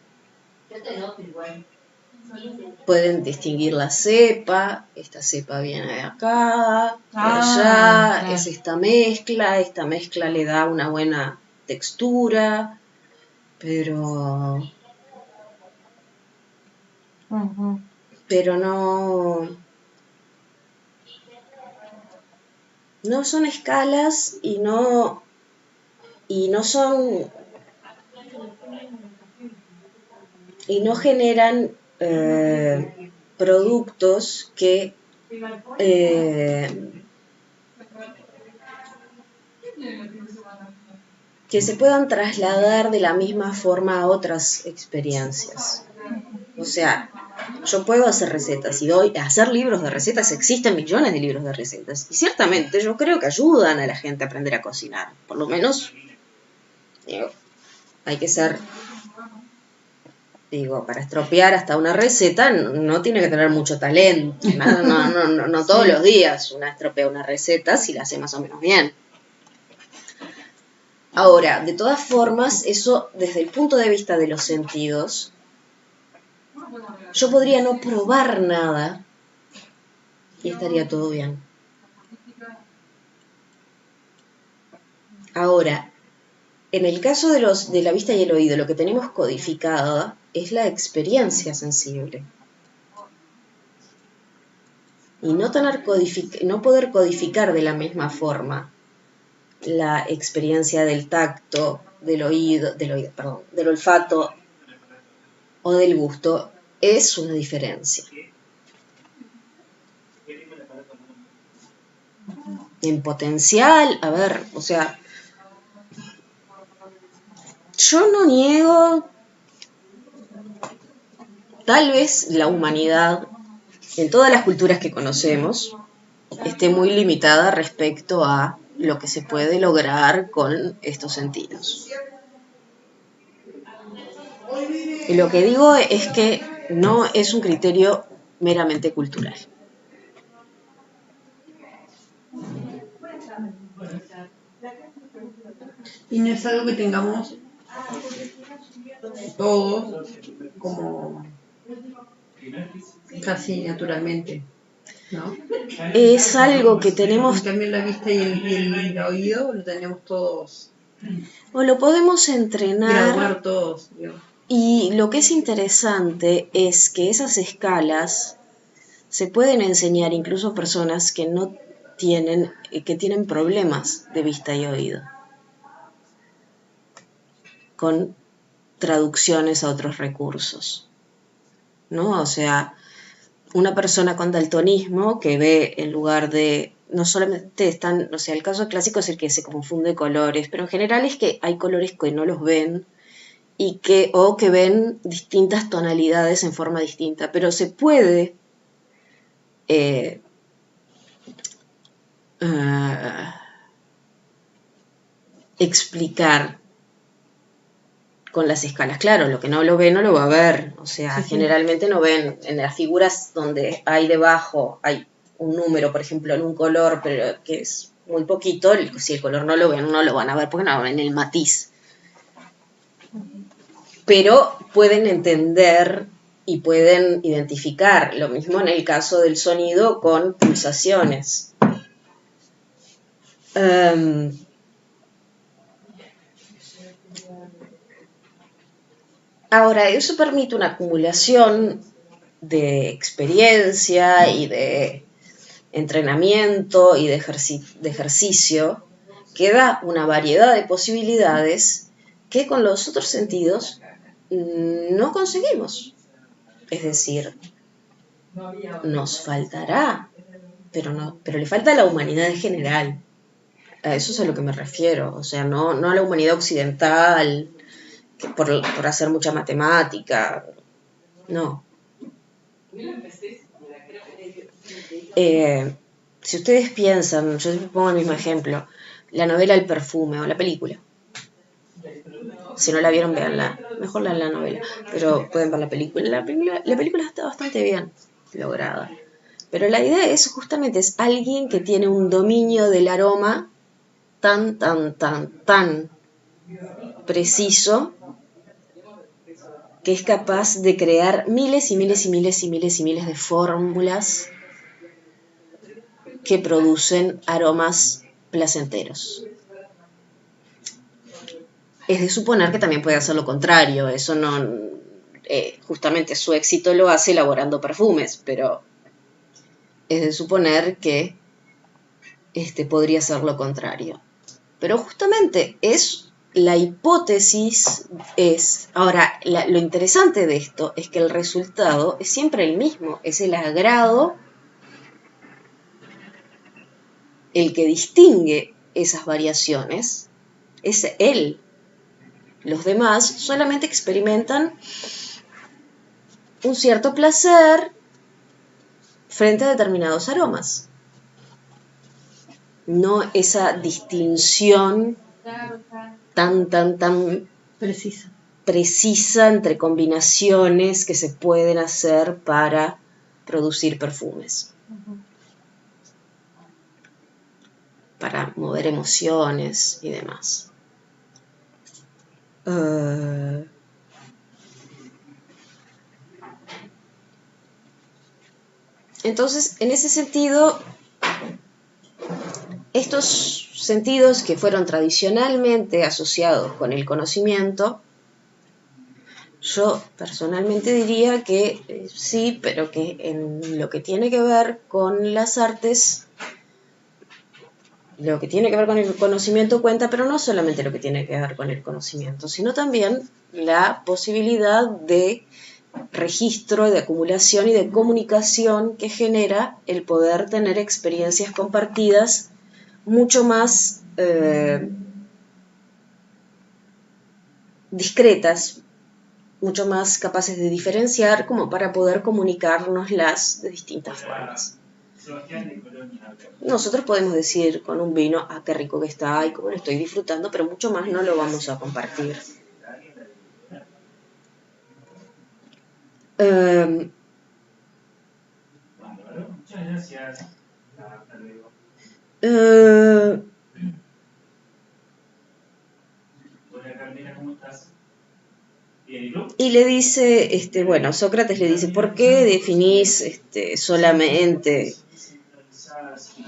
Pueden distinguir la cepa, esta cepa viene de acá, de allá, claro. Es esta mezcla le da una buena textura, pero no son escalas y no son y no generan productos que se puedan trasladar de la misma forma a otras experiencias. O sea, yo puedo hacer recetas y hacer libros de recetas, existen millones de libros de recetas y ciertamente yo creo que ayudan a la gente a aprender a cocinar, por lo menos hay que ser, para estropear hasta una receta no tiene que tener mucho talento, no todos los días una estropea una receta si la hace más o menos bien. Ahora, de todas formas, eso desde el punto de vista de los sentidos, yo podría no probar nada y estaría todo bien. Ahora, en el caso de la vista y el oído, lo que tenemos codificado es la experiencia sensible. Y no poder codificar de la misma forma la experiencia del tacto, del olfato o del gusto es una diferencia. En potencial, yo no niego, tal vez la humanidad, en todas las culturas que conocemos, esté muy limitada respecto a lo que se puede lograr con estos sentidos. Y lo que digo es que no es un criterio meramente cultural. Y no es algo que tengamos todos como casi naturalmente, ¿no? Es algo que tenemos... En cambio la vista y el oído lo tenemos todos. O lo podemos entrenar. Graduar todos, digamos. Y lo que es interesante es que esas escalas se pueden enseñar incluso a personas que no tienen, que tienen problemas de vista y oído, con traducciones a otros recursos, ¿no? O sea, una persona con daltonismo que ve en lugar de, no solamente están, o sea, el caso clásico es el que se confunde colores, pero en general es que hay colores que no los ven y que, o que ven distintas tonalidades en forma distinta, pero se puede explicar con las escalas. Claro, lo que no lo ve no lo va a ver, o sea, sí, generalmente no ven en las figuras donde hay debajo, hay un número, por ejemplo, en un color, pero que es muy poquito, si el color no lo ven, no lo van a ver porque no ven el matiz. Pero pueden entender y pueden identificar, lo mismo en el caso del sonido con pulsaciones. Ahora, eso permite una acumulación de experiencia y de entrenamiento y de ejercicio que da una variedad de posibilidades que con los otros sentidos no conseguimos. Es decir, nos faltará, pero le falta a la humanidad en general. A eso es a lo que me refiero, o sea, no a la humanidad occidental, que por hacer mucha matemática, no. Si ustedes piensan, yo siempre pongo el mismo ejemplo, la novela El perfume o la película. Si no la vieron, véanla. Mejor la novela, pero pueden ver la película. La película está bastante bien lograda. Pero la idea es justamente es alguien que tiene un dominio del aroma tan preciso que es capaz de crear miles y miles y miles y miles y miles de fórmulas que producen aromas placenteros. Es de suponer que también puede hacer lo contrario, eso no, justamente su éxito lo hace elaborando perfumes, pero es de suponer que podría ser lo contrario. Pero justamente es la hipótesis, ahora lo interesante de esto es que el resultado es siempre el mismo, es el agrado el que distingue esas variaciones, es él. Los demás solamente experimentan un cierto placer frente a determinados aromas. No esa distinción tan precisa entre combinaciones que se pueden hacer para producir perfumes. Para mover emociones y demás. Entonces, en ese sentido, estos sentidos que fueron tradicionalmente asociados con el conocimiento, yo personalmente diría que sí, pero que en lo que tiene que ver con las artes, lo que tiene que ver con el conocimiento cuenta, pero no solamente lo que tiene que ver con el conocimiento, sino también la posibilidad de registro, de acumulación y de comunicación que genera el poder tener experiencias compartidas mucho más discretas, mucho más capaces de diferenciar como para poder comunicárnoslas de distintas formas. Nosotros podemos decir con un vino, ah, qué rico que está, y cómo lo estoy disfrutando, pero mucho más no lo vamos a compartir. Y le dice, bueno, Sócrates le dice, ¿por qué definís solamente,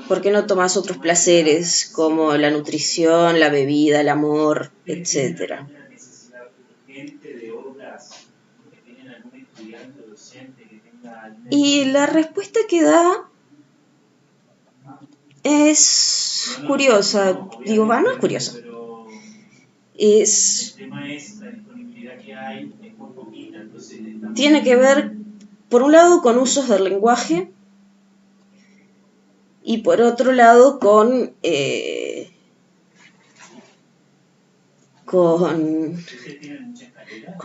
por qué no tomás otros placeres como la nutrición, la bebida, el amor, etcétera? Y la respuesta que da es curiosa, digo, no es curiosa, tiene que ver, por un lado, con usos del lenguaje y por otro lado con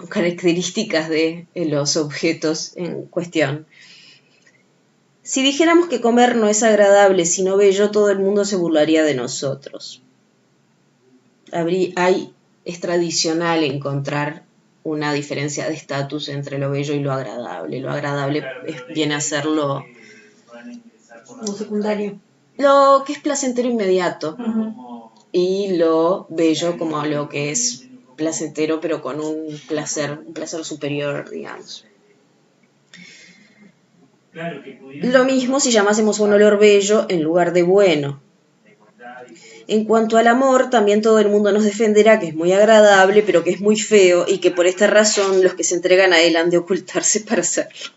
características de los objetos en cuestión. Si dijéramos que comer no es agradable sino bello, todo el mundo se burlaría de nosotros. Es tradicional encontrar una diferencia de estatus entre lo bello y lo agradable. Lo agradable viene a ser lo secundario. Lo que es placentero inmediato. Y lo bello como lo que es placentero pero con un placer superior, digamos. Lo mismo si llamásemos a un olor bello en lugar de bueno. En cuanto al amor, también todo el mundo nos defenderá que es muy agradable, pero que es muy feo y que por esta razón los que se entregan a él han de ocultarse para hacerlo.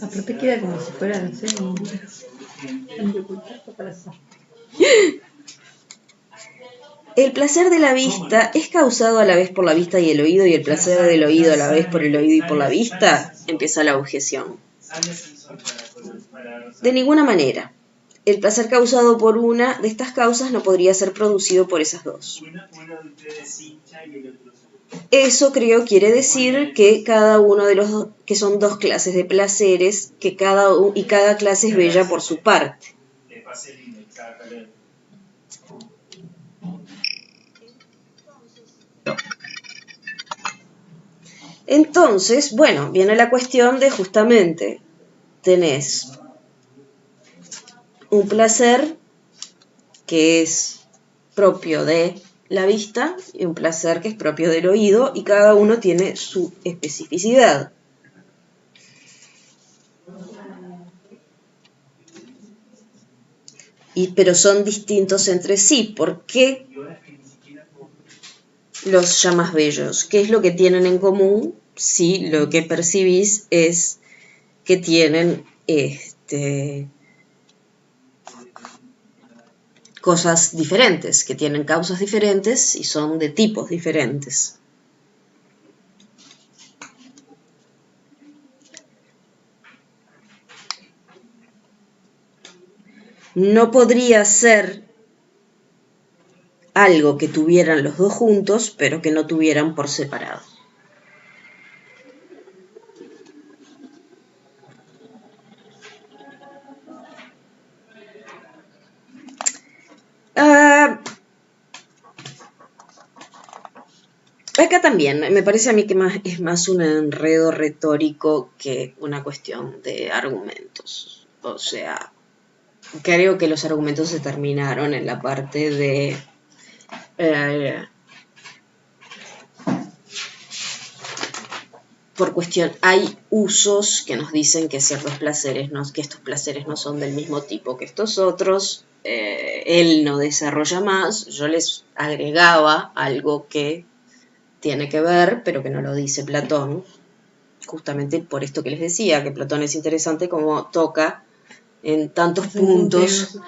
Aparte queda como si fuera, no sé, han de ocultarse para hacerlo. El placer de la vista es causado a la vez por la vista y el oído, y el placer del oído a la vez por el oído y por la vista. Empieza la objeción. De ninguna manera. El placer causado por una de estas causas no podría ser producido por esas dos. Eso creo quiere decir que cada uno de los dos, que son dos clases de placeres, que cada clase es bella por su parte. Entonces, bueno, viene la cuestión de justamente tenés un placer que es propio de la vista y un placer que es propio del oído, y cada uno tiene su especificidad. Pero son distintos entre sí. ¿Por qué los llamas bellos? ¿Qué es lo que tienen en común? Si lo que percibís es que tienen cosas diferentes, que tienen causas diferentes y son de tipos diferentes. No podría ser algo que tuvieran los dos juntos, pero que no tuvieran por separado. Acá también, me parece a mí que es más un enredo retórico que una cuestión de argumentos. O sea, creo que los argumentos se terminaron en la parte de por cuestión, hay usos que nos dicen que ciertos placeres, que estos placeres no son del mismo tipo que estos otros. Él no desarrolla más, yo les agregaba algo que tiene que ver, pero que no lo dice Platón, justamente por esto que les decía, que Platón es interesante como toca en tantos puntos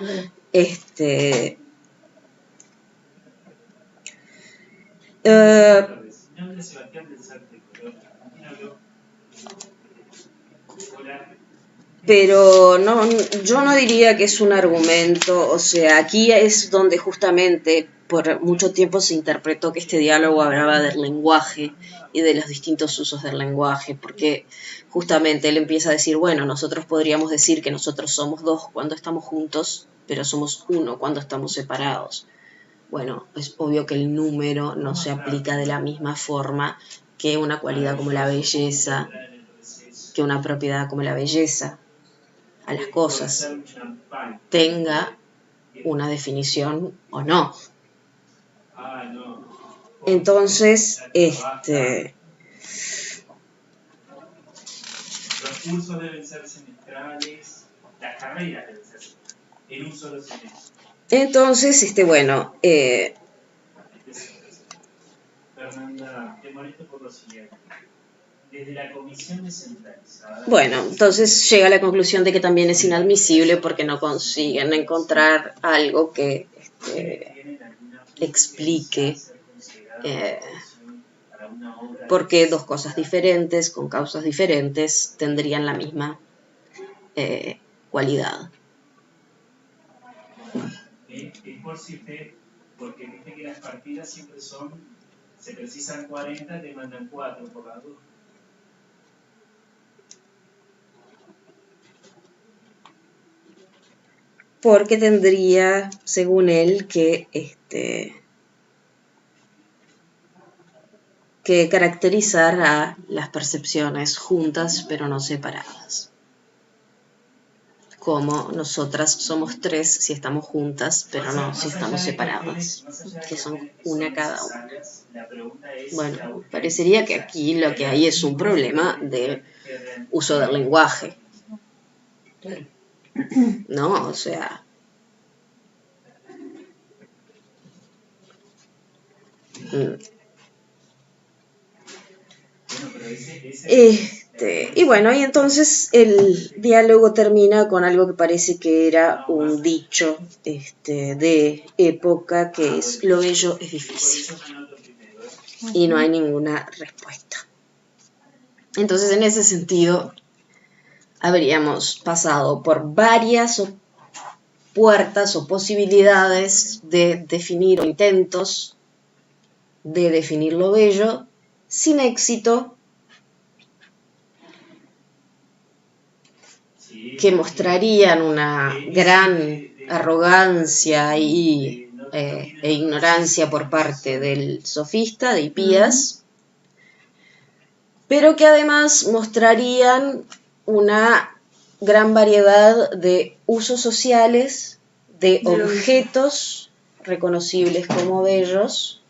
pero no, yo no diría que es un argumento. O sea, aquí es donde justamente por mucho tiempo se interpretó que este diálogo hablaba del lenguaje y de los distintos usos del lenguaje, porque justamente él empieza a decir, bueno, nosotros podríamos decir que nosotros somos dos cuando estamos juntos, pero somos uno cuando estamos separados. Bueno, es obvio que el número no se aplica de la misma forma que una cualidad como la belleza, que una propiedad como la belleza a las cosas, tenga una definición o no. Entonces, Los cursos deben ser semestrales, las carreras deben ser en un solo semestre. Entonces, bueno, Fernanda, te molesto por lo siguiente. Desde la comisión descentralizada. bueno, entonces llega a la conclusión de que también es inadmisible porque no consiguen encontrar algo que explique por qué dos cosas diferentes, con causas diferentes, tendrían la misma cualidad. Es por si usted, porque viste que las partidas siempre se precisan 40, te mandan 4 por la duda. Porque tendría, según él, que caracterizar a las percepciones juntas pero no separadas. Como nosotras somos tres si estamos juntas, pero no si estamos separadas, que son una cada una. Bueno, parecería que aquí lo que hay es un problema de uso del lenguaje. No, o sea... y bueno, y entonces el diálogo termina con algo que parece que era un dicho de época, que es: lo bello es difícil. Y no hay ninguna respuesta. Entonces, en ese sentido, habríamos pasado por varias puertas o posibilidades de definir, o intentos de definir lo bello, sin éxito, que mostrarían una gran arrogancia e ignorancia por parte del sofista, de Hipías, pero que además mostrarían una gran variedad de usos sociales, de objetos reconocibles como bellos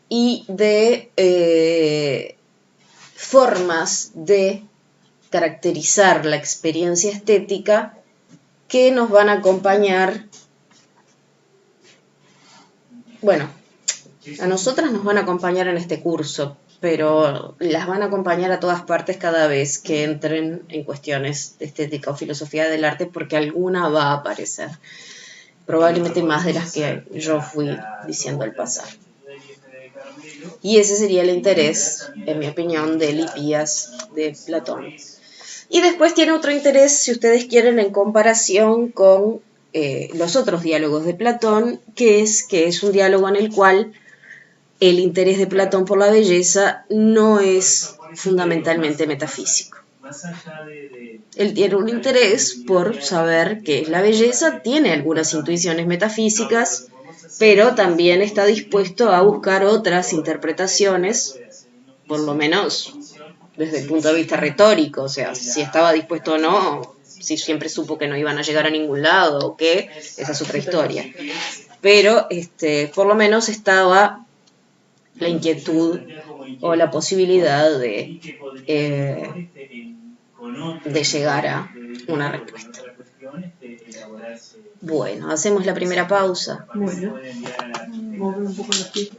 y de formas de caracterizar la experiencia estética que nos van a acompañar. Bueno, a nosotras nos van a acompañar en este curso, pero las van a acompañar a todas partes cada vez que entren en cuestiones de estética o filosofía del arte, porque alguna va a aparecer, probablemente más de las que yo fui diciendo al pasar. Y ese sería el interés, en mi opinión, del Hipías de Platón. Y después tiene otro interés, si ustedes quieren, en comparación con los otros diálogos de Platón, que es un diálogo en el cual el interés de Platón por la belleza no es fundamentalmente metafísico. Él tiene un interés por saber qué es la belleza, tiene algunas intuiciones metafísicas, pero también está dispuesto a buscar otras interpretaciones, por lo menos desde el punto de vista retórico, o sea, si estaba dispuesto o no, si siempre supo que no iban a llegar a ningún lado o qué, esa es otra historia. Pero por lo menos estaba la inquietud o la posibilidad de llegar a una respuesta. Bueno, hacemos la primera pausa. Bueno, mover un poco los pies.